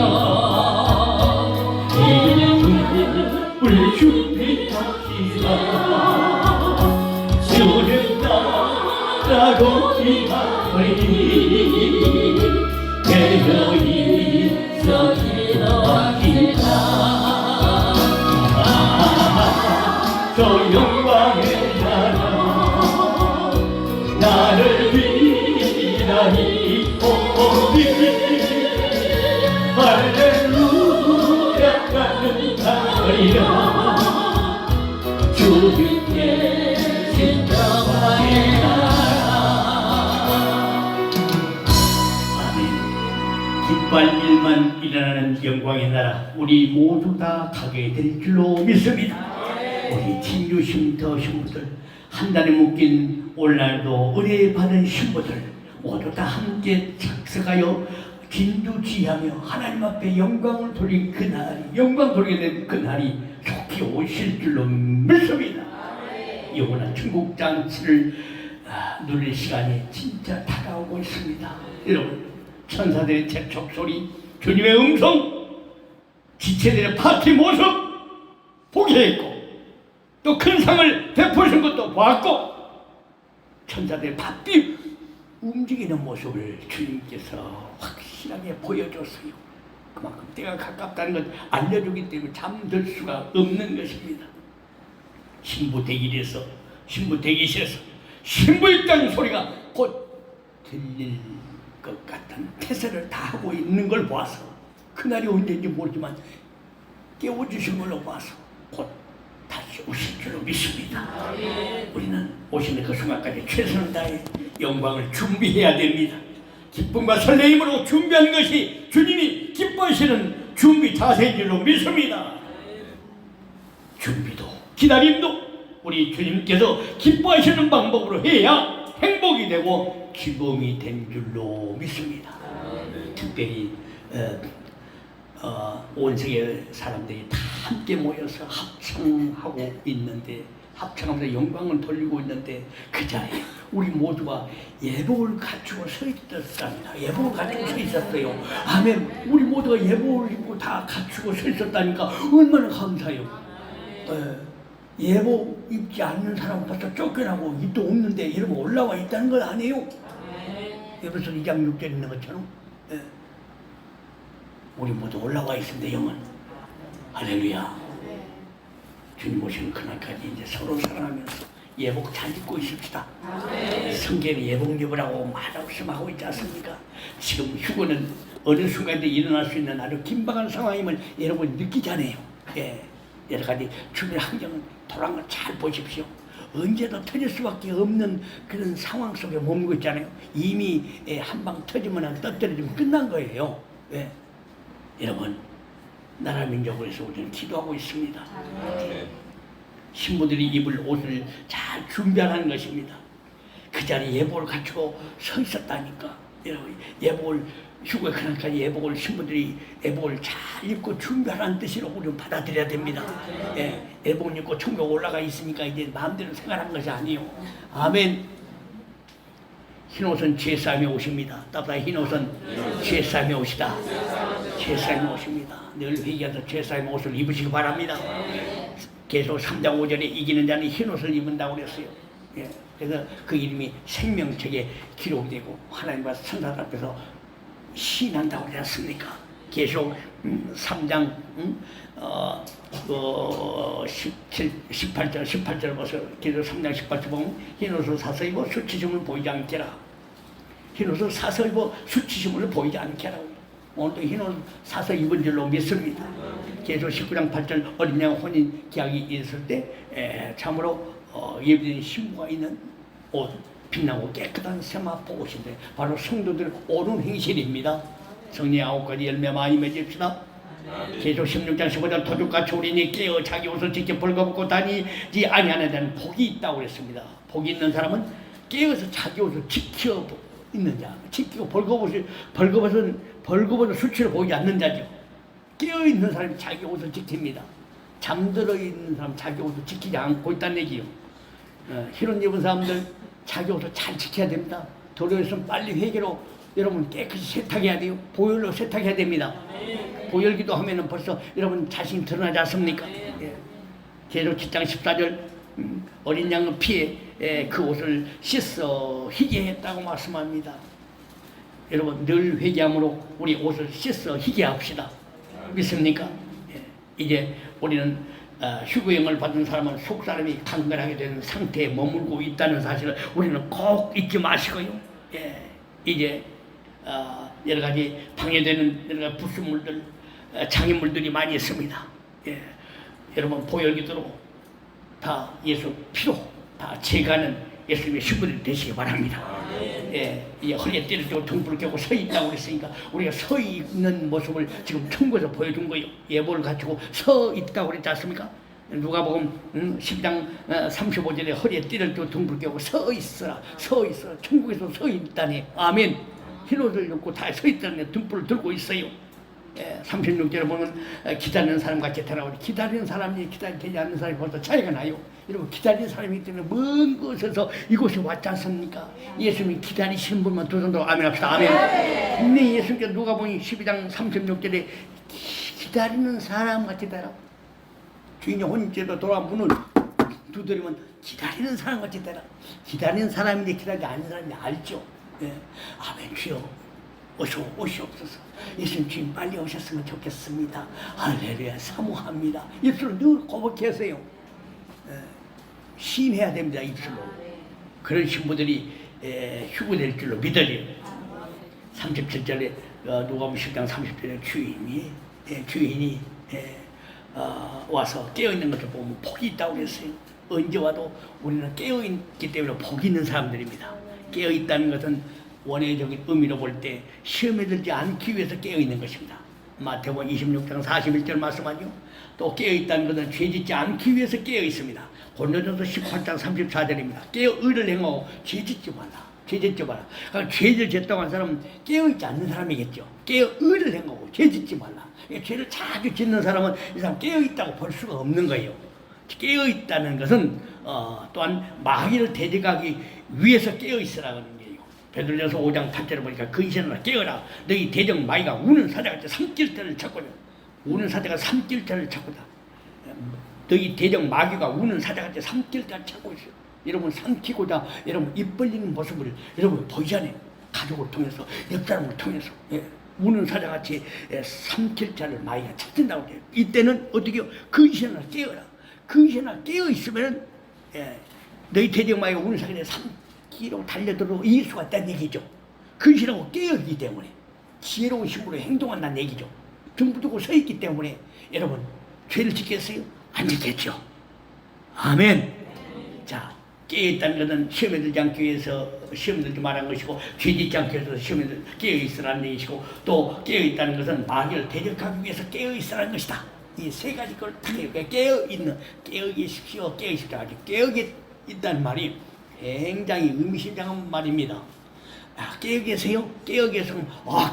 이름을 준비합시다 주는 나라고 기하리 대여이 서기도합시다 저 영광의 나라 나를 위하니 오니 할렐루야 가는 날이라 주님께 진정하의 나라 아멘. 기뻐할 일만 일어나는 영광의 나라 우리 모두 다 가게 될 줄로 믿습니다. 우리 진주 쉼터 신부들 한 달에 묶인 오늘날도 은혜 받은 신부들 모두 다 함께 작석하여 진두지하며 하나님 앞에 영광을 돌린 그날이 영광 돌리게 된 그날이 속히 오실 줄로 믿습니다. 영원한 천국 잔치를 누릴 시간이 진짜 다가오고 있습니다. 여러분 천사들의 재촉 소리 주님의 음성 지체들의 파티 모습 보게 했고 또 큰 상을 베푸신 것도 봤고 천사들의 바삐 움직이는 모습을 주님께서 확실하게 보여줬어요. 그만큼 때가 가깝다는 것 알려주기 때문에 잠들 수가 없는 것입니다. 신부 대기실에서 신부 입장 소리가 곧 들릴 것 같은 태세를 다 하고 있는 걸 봐서 그날이 언제인지 모르지만 깨워주신 걸로 봐서 곧 다시 오실 줄로 믿습니다. 우리는 오시는 그 순간까지 최선을 다해 영광을 준비해야 됩니다. 기쁨과 설레임으로 준비하는 것이 주님이 기뻐하시는 준비 자세인 줄로 믿습니다. 준비도 기다림도 우리 주님께서 기뻐하시는 방법으로 해야 행복이 되고 기쁨이 된 줄로 믿습니다. 특별히 온 세계 사람들이 다 함께 모여서 합창하고 있는데 합창하면서 영광을 돌리고 있는데 그 자리에 우리 모두가 예복을 갖추고 서 있었답니다. 예복을 갖추고 서 있었어요. 아멘. 우리 모두가 예복을 입고 다 갖추고 서 있었다니까 얼마나 감사해요. 예복 입지 않는 사람 벌써 쫓겨나고 입도 없는데 여러분 올라와 있다는 건 아니에요. 에베소 2장 6절에 있는 것처럼 우리 모두 올라와 있습니다. 영은 할렐루야. 주님 오시는 그날까지 이제 서로 사랑하면서 예복 잘 입고 있읍시다. 성경에 예복 입으라고 말씀하고 있지 않습니까? 지금 휴거는 어느 순간에도 일어날 수 있는 아주 긴박한 상황임을 여러분 느끼잖아요. 여러 가지 주변 환경은 돌아간 걸 잘 보십시오. 언제도 터질 수밖에 없는 그런 상황 속에 머물고 있잖아요. 이미 한 방 터지면 떨어지면 끝난 거예요. 여러분 나라 민족을 위해서 우리는 기도하고 있습니다. 신부들이 입을 옷을 잘 준비하는 것입니다. 그 자리에 예복을 갖추고 서 있었다니까. 여러분 예복을 휴가 그날까지 예복을 신부들이 예복을 잘 입고 준비하라는 뜻으로 우리는 받아들여야 됩니다. 예복을 입고 천국 올라가 있으니까 이제 마음대로 생활한 것이 아니에요. 아멘. 흰옷은 제사함의 옷입니다. 따라서 흰옷은 제사함의 옷이다. 제사함의 옷입니다. 늘 회개해서 제사함의 옷을 입으시기 바랍니다. 계속 3장 5절에 이기는 자는 흰옷을 입은다고 그랬어요. 그래서 그 이름이 생명책에 기록되고 하나님과 천사들 앞에서 시인한다고 그러지 않습니까? 계속 3장 18절 보세요. 계속 3장 18절 보면 흰옷을 사서 입어 수치심을 보이지 않게라. 흰옷을 사서 입어 수치심을 보이지 않게라. 오늘도 흰옷 사서 입은 줄로 믿습니다. 계속 19장 8절 어린 양 혼인 계약이 있을 때 참으로 예비된 신부가 있는 옷 빛나고 깨끗한 세마포 옷인데 바로 성도들 옳은 행실입니다. 성령 9가지 열매 많이 맺읍시다. 계속 16장 15절 도둑같이 우리니 깨어 자기 옷을 지켜 벌거벗고 다니지 아니하는 자는 복이 있다고 그랬습니다. 복이 있는 사람은 깨어서 자기 옷을 지켜 있는 자, 지키고 벌거벗은 수치로 보이지 않는 자죠. 깨어있는 사람이 자기 옷을 지킵니다. 잠들어 있는 사람 자기 옷을 지키지 않고 있다는 얘기요. 흰옷 입은 사람들 자기 옷을 잘 지켜야 됩니다. 도로에서는 빨리 회개로 여러분 깨끗이 세탁해야 돼요. 보혈로 세탁해야 됩니다. 보혈기도 하면은 벌써 여러분 자신이 드러나지 않습니까? 예. 계속 7장 14절 어린 양의 피에 그 옷을 씻어 희게 했다고 말씀합니다. 여러분 늘 회개함으로 우리 옷을 씻어 희게 합시다. 믿습니까? 예. 이제 우리는 휴거형을 받은 사람은 속사람이 강건하게 되는 상태에 머물고 있다는 사실을 우리는 꼭 잊지 마시고요. 예. 이제 여러 가지 방해되는 여러 가지 불순물들, 장애물들이 많이 있습니다. 예. 여러분 보혈기도로 다 예수 피로 다 제가는 예수님의 신부들이 되시기 바랍니다. 예, 이 허리에 띠를 쥐고 등불을 켜고 서 있다고 그랬으니까 우리가 서 있는 모습을 지금 천국에서 보여준 거예요. 예보를 갖추고 서 있다고 그랬지 않습니까? 누가복음 10장 35절에 허리에 띠를 쥐고 등불을 켜고 서 있어라, 서 있어라. 천국에서 서 있다니. 아멘. 흰옷을 입고 다 서 있다는 등불을 들고 있어요. 36절에 보면 기다리는 사람 같이 되라고. 기다리는 사람이 기다리지 않는 사람이 벌써 차이가 나요. 여러분 기다리는 사람이기 때문에 먼 곳에서 이곳에 왔지 않습니까? 예수님이 기다리시는 분만 두 손으로 아멘 합시다. 아멘. 분명히 예수님께서 누가복음 12장 36절에 기다리는 사람 같이 되라. 주인이 혼인죄도 돌아온 문을 두드리면 기다리는 사람 같이 되라. 기다리는 사람인데 기다리지 않는 사람이 알죠. 예. 아멘. 주여 오시옵소서. 예수님 주님 빨리 오셨으면 좋겠습니다. 할렐루야. 사모합니다. 입술로 늘 고백해 하세요. 시인해야 됩니다. 입술로. 그런 신부들이 휴거될 줄로 믿으려. 37절에 누가복음 10장 30절에 주인이 와서 깨어있는 것을 보면 복이 있다고 그랬어요. 언제 와도 우리는 깨어있기 때문에 복이 있는 사람들입니다. 깨어있다는 것은 원회적인 의미로 볼 때 시험에 들지 않기 위해서 깨어있는 것입니다. 마태복음 26장 41절 말씀하죠. 또 깨어있다는 것은 죄짓지 않기 위해서 깨어있습니다. 고린도전서 18장 34절입니다. 깨어 의를 행하고 죄짓지 마라. 죄짓지 마라. 그러니까 죄를 짓다고 한 사람은 깨어있지 않는 사람이겠죠. 깨어 의를 행하고 죄짓지 말라. 죄를 자주 짓는 사람은 이 사람 깨어있다고 볼 수가 없는 거예요. 깨어있다는 것은 또한 마귀를 대적하기 위해서 깨어있으라는 거예요. 베드로전서 5장 8절에 보니까 그 이전으로 깨어라. 너희 대적 마귀가 우는 사자같이 삼킬자를 찾고자. 우는 사자가 삼킬자를 찾고자. 너희 대적 마귀가 우는 사자같이 삼킬자를 찾고 있어요. 여러분 삼키고자 여러분 입 벌리는 모습을 여러분 보이잖아요. 가족을 통해서 옆 사람을 통해서 우는 사자같이 삼킬자를 마귀가 찾는다고 해요. 이때는 어떻게 해요? 그 이전으로 깨어라. 그 이전으로 깨어 있으면 너희 대적 마귀가 우는 사자같이 기로 달려들어 이길 수가 있다는 얘기죠. 근신하고 깨어있기 때문에 지혜로운 신부로 행동한다는 얘기죠. 등불 두고 서 있기 때문에 여러분 죄를 짓겠어요? 안 짓겠죠. 아멘. 자, 깨어있다는 것은 시험에 들지 않기 위해서 시험에 들지 말한 것이고 죄 짓지 않기 위해서 시험에 깨어있으라는 얘기시고 또 깨어있다는 것은 마귀를 대적하기 위해서 깨어있으라는 것이다. 이 세 가지 걸 깨어있는 깨어계십시오. 깨어있다. 깨어있다는 말이 굉장히 의미심장한 말입니다. 깨어 계세요? 깨어 계시면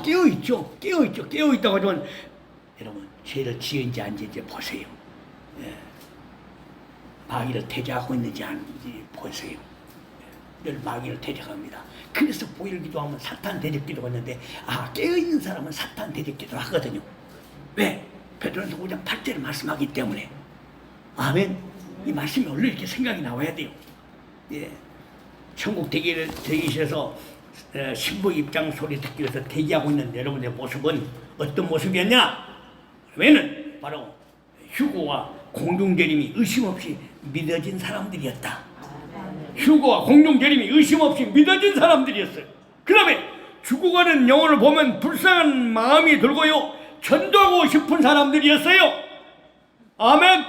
깨어있죠. 깨어있다고 하지만 여러분 죄를 지은지 안 지은지 보세요. 마귀를 대적하고 있는지 아닌지 보세요. 늘 마귀를 대적합니다. 그래서 보혈기도 하면 사탄 대적기도 하는데 깨어있는 사람은 사탄 대적기도 하거든요. 왜? 베드로전서 5장 8절을 말씀하기 때문에. 아멘. 이 말씀이 원래 이렇게 생각이 나와야 돼요. 천국 대기실에서 신부 입장 소리 듣기 위해서 대기하고 있는 여러분의 모습은 어떤 모습이었냐? 왜는 바로 휴거와 공중재림이 의심 없이 믿어진 사람들이었다. 휴거와 공중재림이 의심 없이 믿어진 사람들이었어요. 그 다음에 죽어가는 영혼을 보면 불쌍한 마음이 들고요, 전도하고 싶은 사람들이었어요. 아멘.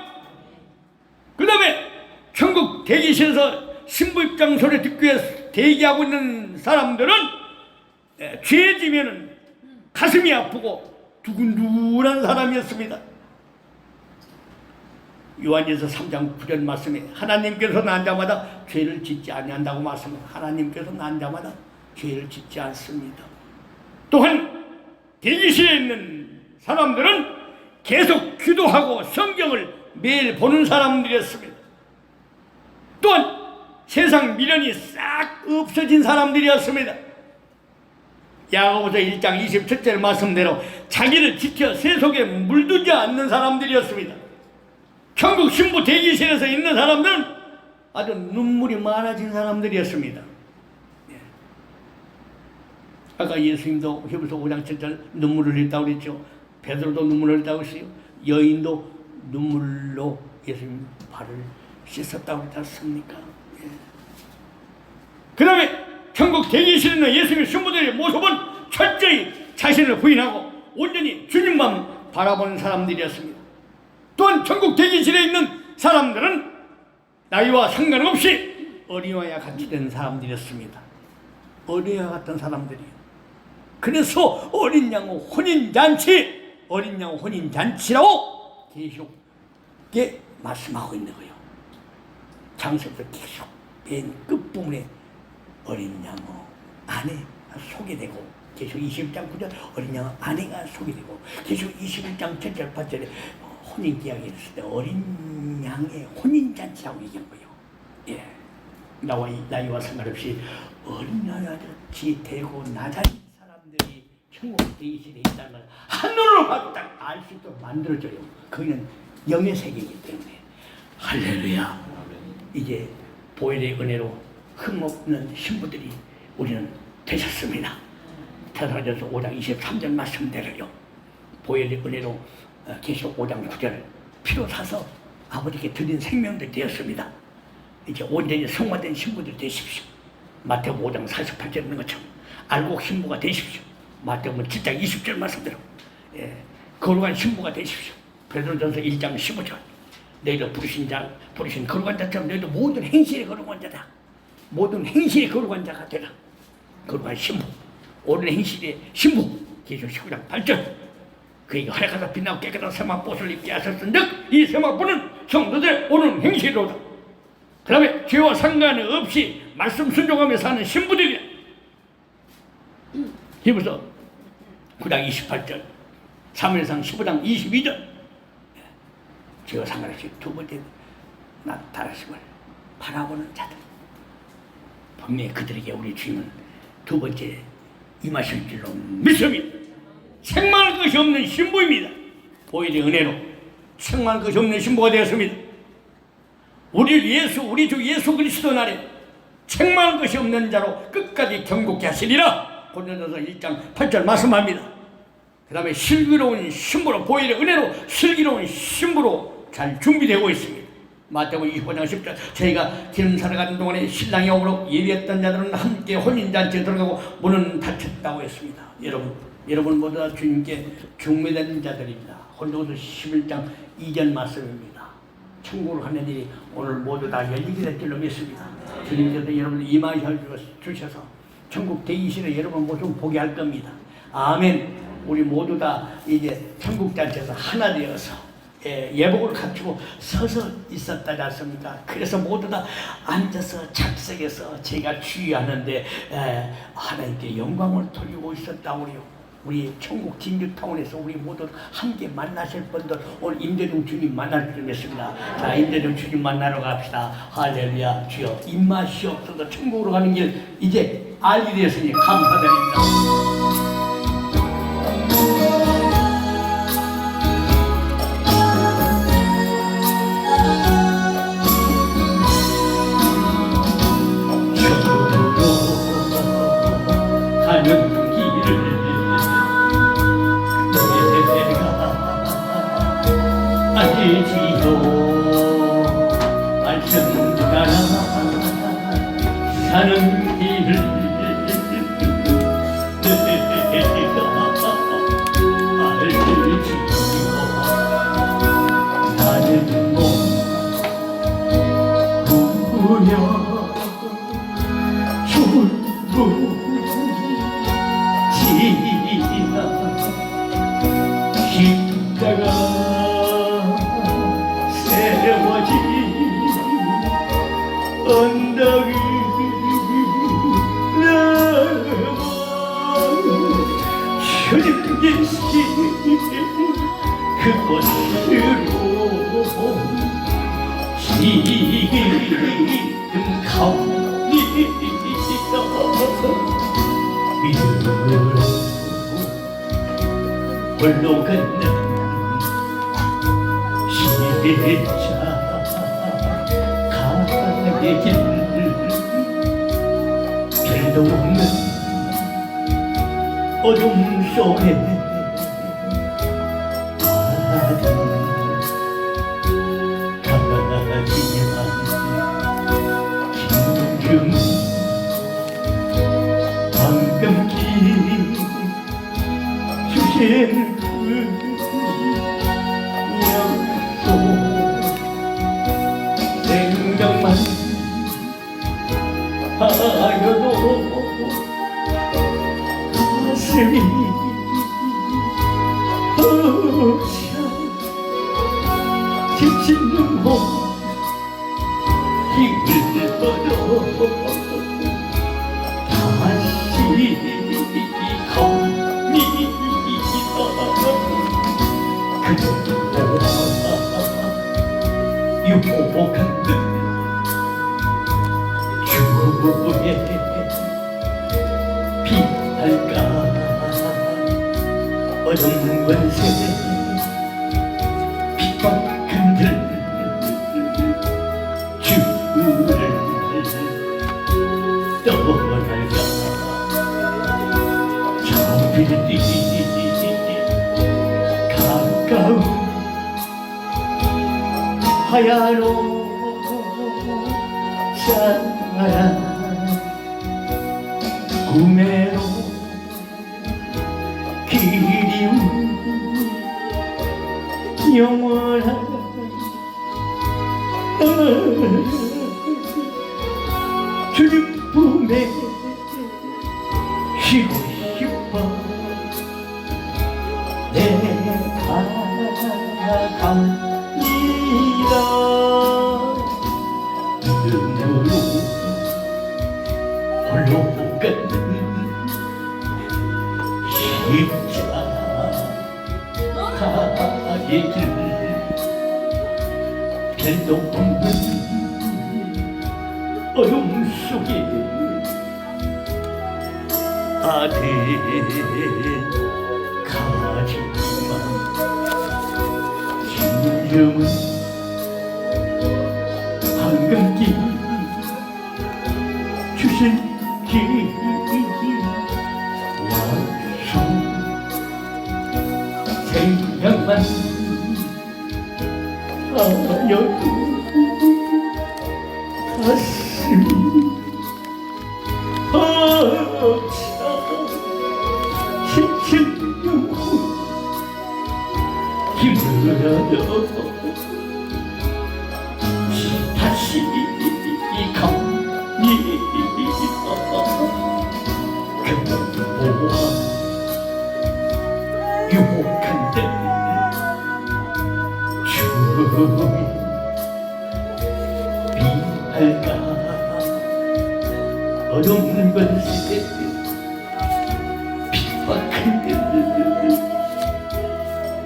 그 다음에 천국 대기실에서 신부 입장 소리 듣기 위해서 대기하고 있는 사람들은 죄 지면은 가슴이 아프고 두근두근한 사람이었습니다. 요한일서 3장 9절 말씀에 하나님께서 난 자마다 죄를 짓지 아니한다고 말씀합니다. 하나님께서 난 자마다 죄를 짓지 않습니다. 또한 대기실에 있는 사람들은 계속 기도하고 성경을 매일 보는 사람들이었습니다. 또한 세상 미련이 싹 없어진 사람들이었습니다. 야고보서 1장 27절 말씀대로 자기를 지켜 세속에 물들지 않는 사람들이었습니다. 천국 신부 대기실에서 있는 사람들은 아주 눈물이 많아진 사람들이었습니다. 아까 예수님도 히브리서 5장 7절 눈물을 흘렸다고 그랬죠. 베드로도 눈물을 흘렸다고 했어요. 여인도 눈물로 예수님 발을 씻었다고 그랬지 않습니까? 예. 그 다음에 천국 대기실에 있는 예수님의 신부들의 모습은 철저히 자신을 부인하고 온전히 주님만 바라보는 사람들이었습니다. 또한 천국 대기실에 있는 사람들은 나이와 상관없이 어린아이와 같이 된 사람들이었습니다. 어린아이와 같은 사람들이요. 그래서 어린 양의 혼인잔치, 어린 양의 혼인잔치라고 계속 말씀하고 있는 거예요. 장세부터 계속 맨 끝부분에 어린 양의 아내가 소개되고, 계속 21장 9절 어린 양의 아내가 소개되고, 계속 21장 7절 8절에 혼인계약을 했을 때 어린 양의 혼인잔치라고 얘기한 거예요. 예. 나이와 상관없이 어린 양같이 되고 나자린 사람들이 천국 대기실에 있다는 걸 한눈으로 봐도 딱 알 수 있도록 만들어줘요. 거기는 영의 세계이기 때문에. 할렐루야. 이제 보혈의 은혜로 흠없는 신부들이 우리는 되셨습니다. 테살로니가서 5장 23절 말씀대로요. 보혈의 은혜로 계시록 5장 9절 피로 사서 아버지께 드린 생명들 되었습니다. 이제 온전히 성화된 신부들 되십시오. 마태복음 5장 48절 있는 것처럼 알곡 신부가 되십시오. 마태복음 7장 20절 말씀대로 거룩한 신부가 되십시오. 베드로전서 1장 15절 너희도 부르신 거룩한 자처럼 너희도 모든 행실의 거룩한 자다. 모든 행실의 거룩한 자가 되라. 거룩한 신부, 옳은 행실의 신부. 계시록 19장 8절 그에게 활약하다 빛나고 깨끗한 세마포를 입게 하셨은즉 이 세마포는 성도들의 옳은 행실로다. 그 다음에 죄와 상관없이 말씀 순종하며 사는 신부들이야. 히브리서 9장 28절 사무엘상 15장 22절 죄와 상관없이 두 번째 나타나심을 바라보는 자들. 분명히 그들에게 우리 주님은 두 번째 임하실 줄로 믿습니다. 책망할 것이 없는 신부입니다. 보혈의 은혜로 책망할 것이 없는 신부가 되었습니다. 우리 주 예수 그리스도 날에 책망할 것이 없는 자로 끝까지 경고케 하시리라. 고린도전서 1장 8절 말씀합니다. 그 다음에 슬기로운 신부로, 보혈의 은혜로 슬기로운 신부로 잘 준비되고 있습니다. 마태복음 25장 10절 저희가 기름 사러 가는 동안에 신랑이 오므로 예비했던 자들은 함께 혼인잔치에 들어가고 문은 닫혔다고 했습니다. 여러분 모두 다 주님께 중매된 자들입니다. 고린도전서 11장 2절 말씀입니다. 천국을 가는 일이 오늘 모두 다 열리게 될 줄로 믿습니다. 주님께서 여러분을 임하여 주셔서 천국 대기실에 여러분 모습 보게 할 겁니다. 아멘. 우리 모두 다 이제 천국 잔치에서 하나 되어서 예복을 갖추고 서서 있었다지 않습니까? 그래서 모두 다 앉아서 착석해서 제가 주의하는데 하나님께 영광을 돌리고 있었다고요. 우리 천국 진주타운에서 우리 모두 함께 만나실 분들 오늘 임대중 주님 만날 줄 믿습니다. 자, 임대중 주님 만나러 갑시다. 할렐루야. 주여 입맛이없어서 천국으로 가는 길 이제 알게 되었으니 감사드립니다. 말씀 따라 사는 길을 알지요. 나는 몸부여 죽을 지나 십자가 세워진 언덕 위 믿음 가운데서 믿음으로 홀로 걷는 십자 가의 길 별도 없는 어둠 속에 가지만 황금길 주신 그 약속 생각만 하여도 가슴이 벅차 지친 눈물 힘을 얻어 다시 겁니다 그대와 유혹한 주에 피할까 어둠 권세 핍박한들 주를 떠날까 저들이 가까운 하야로 자라 꿈에로 그리운 영원한 주님 품에 쉬고 싶어 내가 갑니다 눈으로 홀로 걷는 십자가의 길 별도 없는 어둠 속에 아들 가지만 진정은 황금길 주신 길 약속 생각만 하여도 가슴이 벅차 지친 눈물 힘을 얻어 다시 갑니다 그보아 유혹한데 주의 비할까 어둠 권세 핍박한데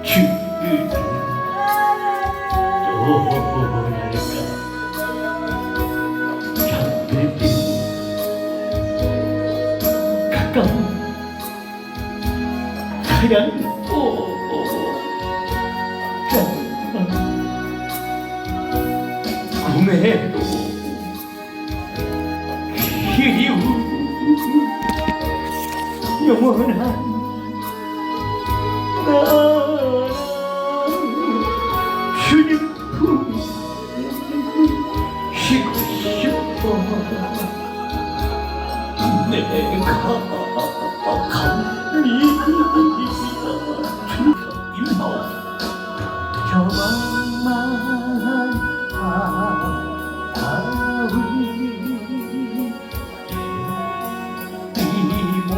주를 떠날까 잠들기 가까운 하얀 꿈에도 그리운 영원한 나라 주님 품에 쉬고 싶어 내가 갑니다 임마와 저만한 바다위 이 몸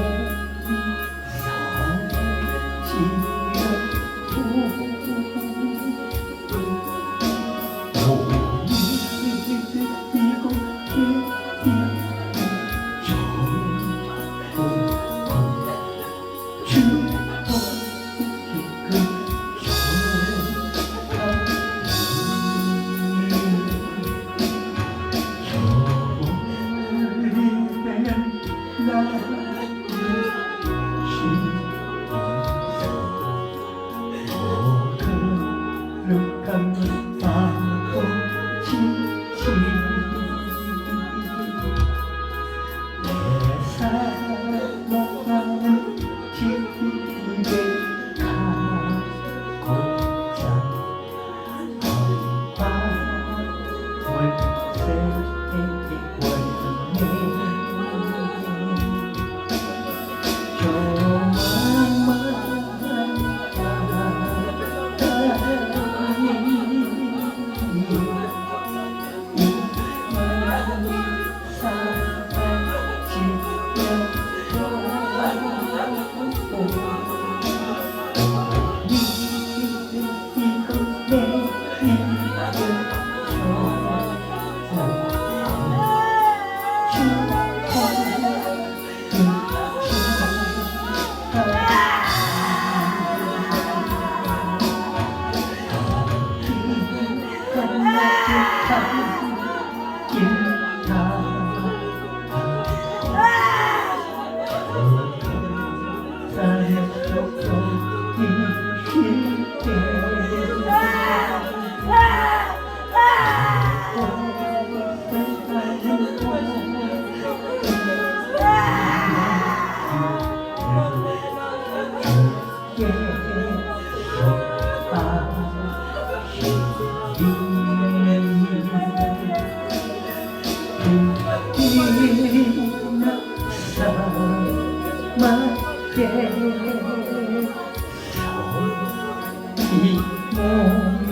이 몸이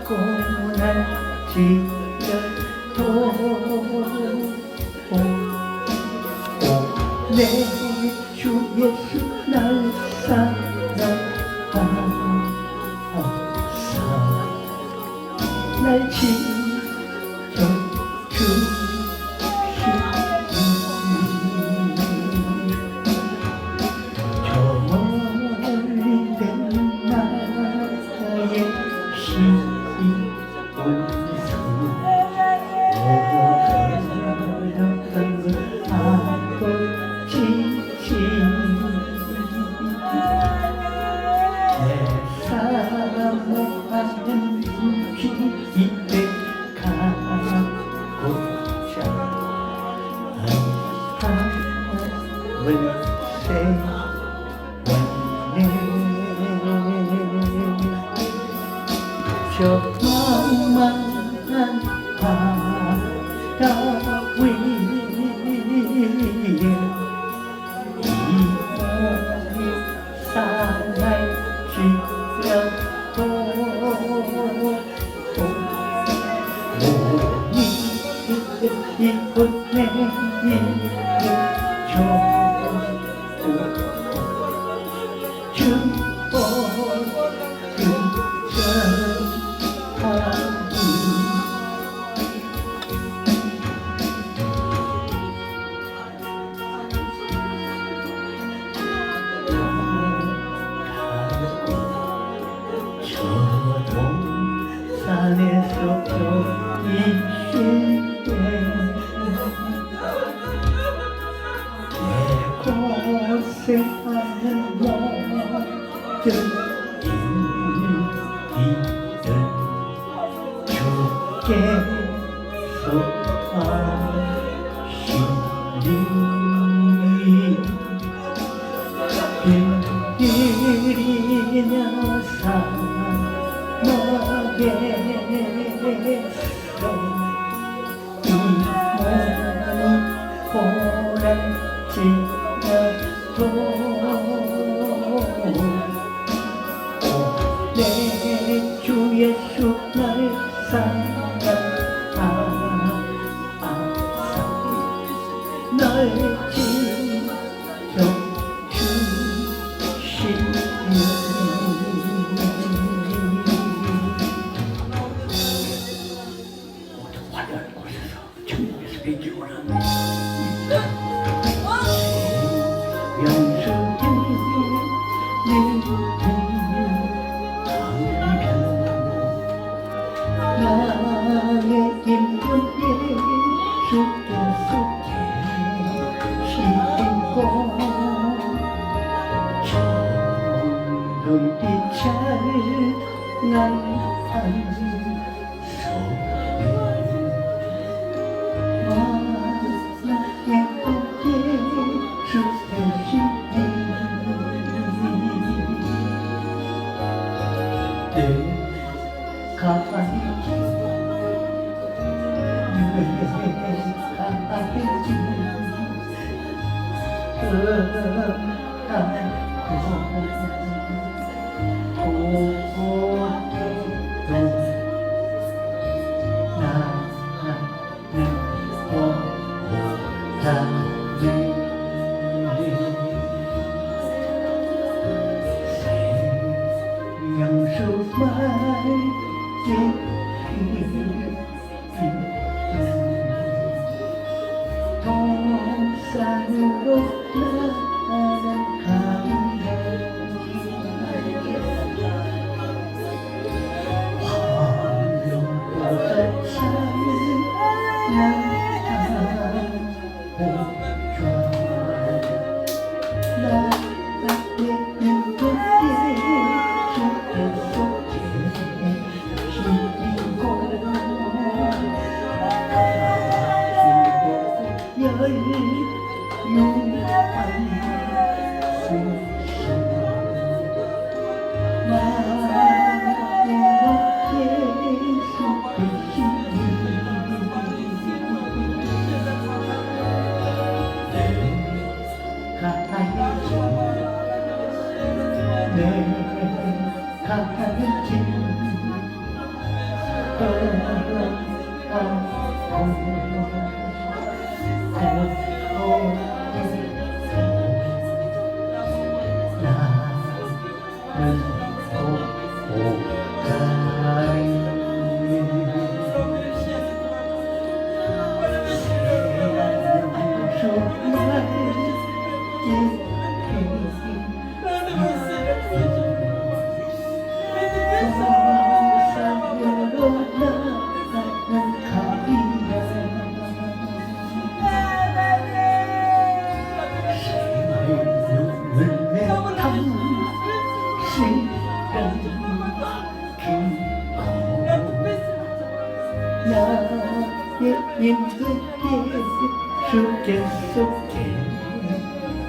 고난지라도 내 주 예수 날 사랑하사 날 저茫茫 바다 위에 이 몸이 살아지려도 몸이 이곳 내일을 산에서 있을 때 내 고생하는 모든 일들을 주께서 하시니 일이냐 사막에 내 주 예수 날 사랑하사 날 지켜주시니 모두 화려한 곳에서 천국에서 뵙기를 원합니다. 나의 힘든 예수께서 계시고 눈빛 찬란한 동산으로 날아가는데 화염보다 찬란한 나의 눈빛에 가는 길 나의 인생에 속에 쉬고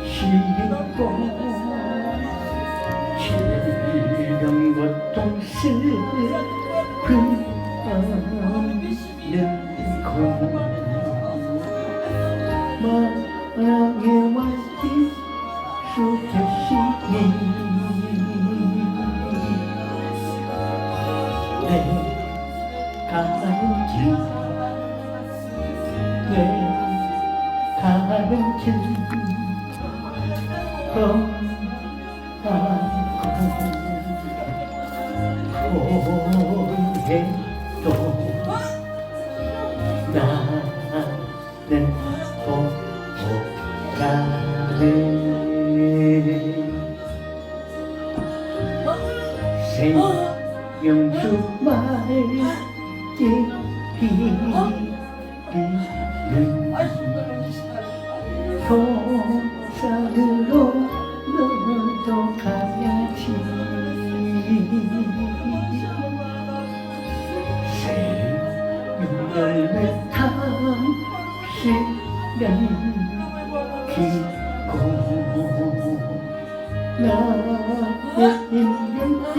즐거운 고통 슬픔 없는 곳 마음의 왕길 속에 쉬니 가는 길, 가는 길, 고해도 나는 가는 생명수 말 동산으로 너도 가야지 생명을 탐시는 기고 나의 인생길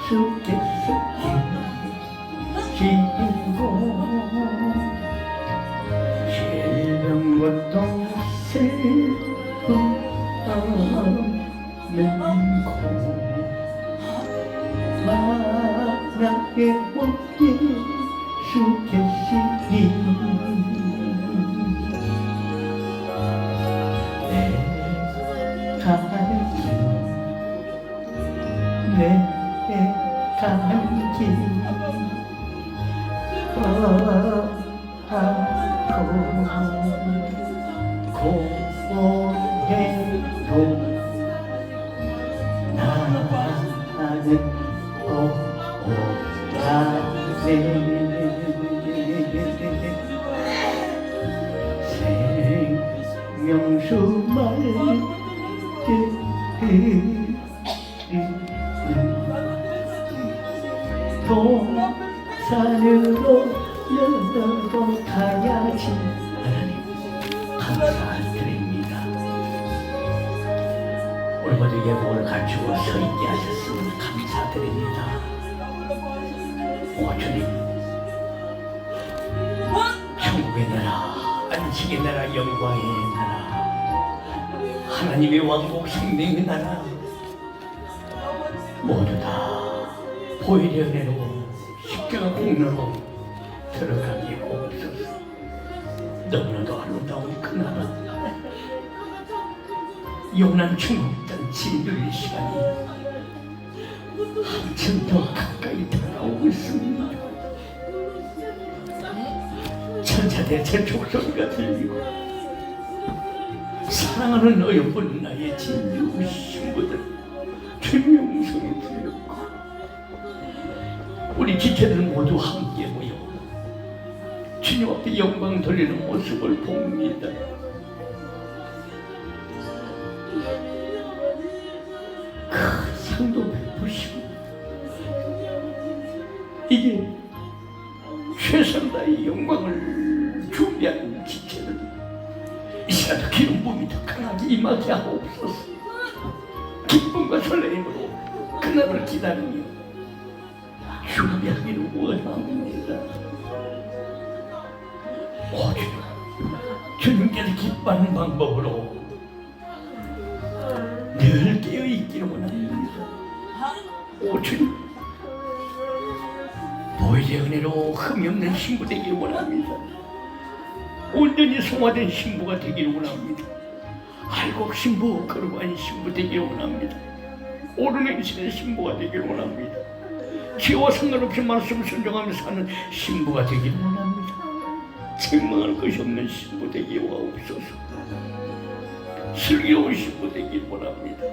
속에 지고 즐거운 고통 슬픔 없는 곳 만약의 꽃길 속에 시니 내 가는 길 내 가는 길 고해도 나는 생명수 동산으로 너도 가야지 하나님 감사드립니다. 오늘 모두 예복을 갖추고 서 있게 하셨으면 감사드립니다. 오 주님 천국의 나라 안식의 나라 영광의 나라 하나님의 왕국 생명의 나라 모두 다 보이려 내놓고 십자가 공로로 들어가기 없어서 너무나도 아름다운 그 나라 영원한 천국이란 진료의 시간이 한층 더 가까이 다가오고 있습니다. 천사대제 족소리가 들리고 사랑하는 어여쁜 나의 진료 신부들 주님의 음성이 들렸고 우리 지체들 모두 함께 모여 주님 앞에 영광 돌리는 모습을 봅니다. 큰 상도 베푸시고 이제 최선다의 영광을 준비하는 지체들 이 시간도 기름 부음이 더 강하게 임하게 하옵소서. 기쁨과 설레임으로 그날을 기다리며 준비하기를 원합니다. 오 주님, 주님께서 기뻐하는 방법으로 늘 깨어있기를 원합니다. 오 주님, 보혈의 은혜로 흠이 없는 신부 되기를 원합니다. 온전히 성화된 신부가 되기를 원합니다. 알곡 신부, 거룩한 신부 되기를 원합니다. 옳은 행실의 신부가 되기를 원합니다. 죄와 상관없이 말씀 순종하며 사는 신부가 되기를 원합니다. 책망할 것이 없는 신부 되기를 하옵소서. 슬기로운 신부 되기를 원합니다.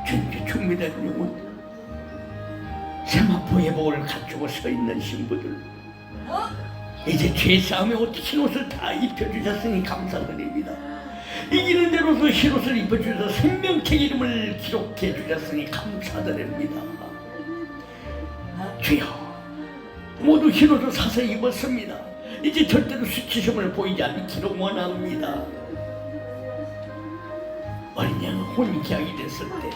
주님께 준비된 영혼, 세마포 회복을 갖추고 서 있는 신부들, 이제 죄싸움에 옷 흰 옷을 다 입혀주셨으니 감사드립니다. 이기는 대로서 흰 옷을 입혀주셔서 생명책 이름을 기록해 주셨으니 감사드립니다. 주여, 모두 흰 옷을 사서 입었습니다. 이제 절대로 수치심을 보이지 않기를 원합니다. 어린 양 혼기하게 됐을 때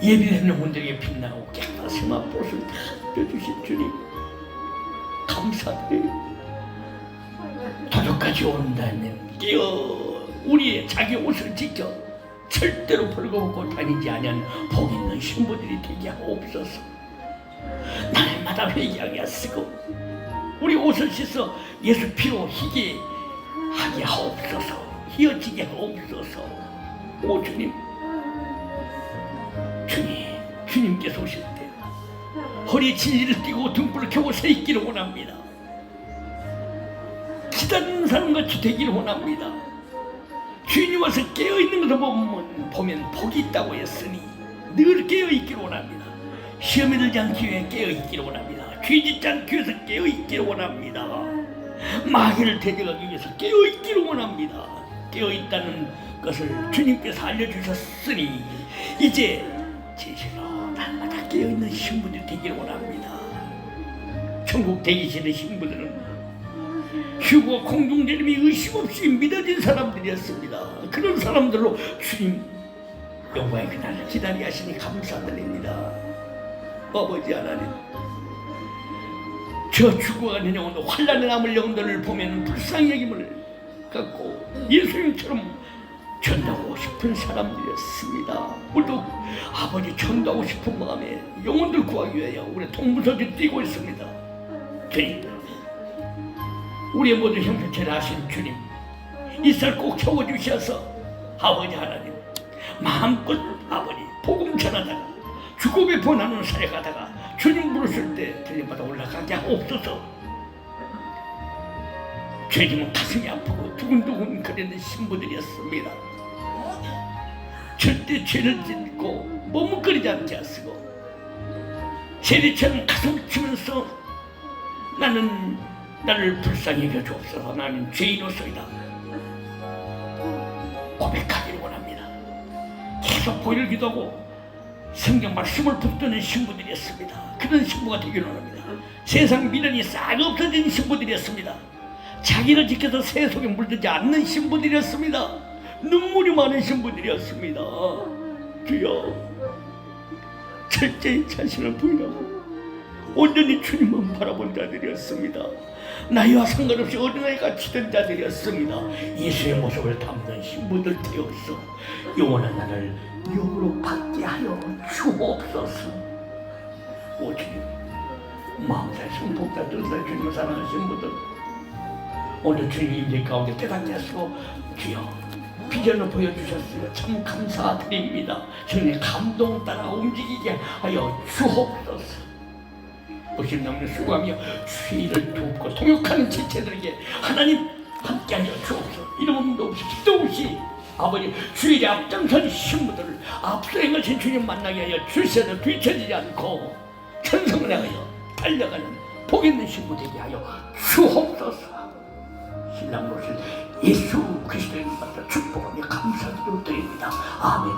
예비된 영혼들에게 빛나고 깨끗한 옷을 다 입혀주신 주님 감사드려요. 도둑까지 온다면 깨어 우리의 자기 옷을 지켜 절대로 벌거벗고 다니지 아니한 복 있는 신부들이 되게 하옵소서. 날마다 회개하게 하시고 우리 옷을 씻어 예수 피로 희게 하게 하옵소서. 휘어지게 하옵소서. 오 주님, 주님께서 오실 때 허리에 진리를 띠고 등불을 켜고 서 있기를 원합니다. 기다리는 사람같이 되기를 원합니다. 주인이 와서 깨어있는 것을 보면 복이 있다고 했으니 늘 깨어있기를 원합니다. 시험에 들지 않기 위해 깨어있기를 원합니다. 죄 짓지 않기 위해서 깨어있기를 원합니다. 마귀를 대적하기 위해서 깨어있기를 원합니다. 깨어있다는 것을 주님께서 알려주셨으니 이제 진실로 날마다 깨어있는 신부들이 되기를 원합니다. 천국 대기실의 신부들은 휴고 공중제림이 의심 없이 믿어진 사람들이었습니다. 그런 사람들로 주님 영광의 그날을 기다리게 하시니 감사드립니다. 아버지 하나님, 저 죽어가는 영혼들, 환난에 남을 영혼들을 보면 불쌍히 여김을 갖고 예수님처럼 전도하고 싶은 사람들이었습니다. 우리도 아버지 전도하고 싶은 마음에 영혼들 구하기 위하여 우리 동부서지 뛰고 있습니다. 주님, 우리의 모든 형편체를 아신 주님, 이 쌀 꼭 채워주셔서 아버지 하나님 마음껏 아버지 복음 전하다가 주곡에 번하는 산에 가다가 주님 부르실 때 들림받아 올라가게 하옵소서. 죄지면 가슴이 아프고 두근두근 거리는 신부들이었습니다. 절대 죄를 짓고 머뭇거리지 않게 하시고 세리처럼 가슴 치면서 나를 불쌍히 여겨주옵소서. 나는 죄인으로서이다 고백하기를 원합니다. 계속 보혈 기도하고 성경 말씀을 붙드는 신부들이었습니다. 그런 신부가 되기를 원합니다. 세상 미련이 싹 없어진 신부들이었습니다. 자기를 지켜서 세속에 물들지 않는 신부들이었습니다. 눈물이 많은 신부들이었습니다. 주여, 철저히 자신을 부인하고 온전히 주님만 바라본 자들이었습니다. 나이와 상관없이 어린아이 같이 된 자들이었습니다. 예수의 모습을 담는 신부들 되어서 영원한 나를 영으로 받게 하여 주옵소서. 오 주님, 마음살 성복자 뜻을 주님을 사랑하는 신부들 오늘 주님 임재 가운데 깨닫게 하시고 주여 비전을 보여주셨으며 참 감사드립니다. 주님의 감동 따라 움직이게 하여 주옵소서. 부심남는 수고하며 주의를 돕고 통역하는 지체들에게 하나님 함께하여 주옵소서. 이름도 없이 기도 없이 아버지 주일에 앞장선 신부들을 앞서 행하신 주님 만나게 하여 주셔서 뒤처지지 않고 천성을 향하여 달려가는 복 있는 신부 되게 하여 주옵소서. 신랑 노실 예수 그리스도의 이름으로 축복하며 감사드립니다. 아멘.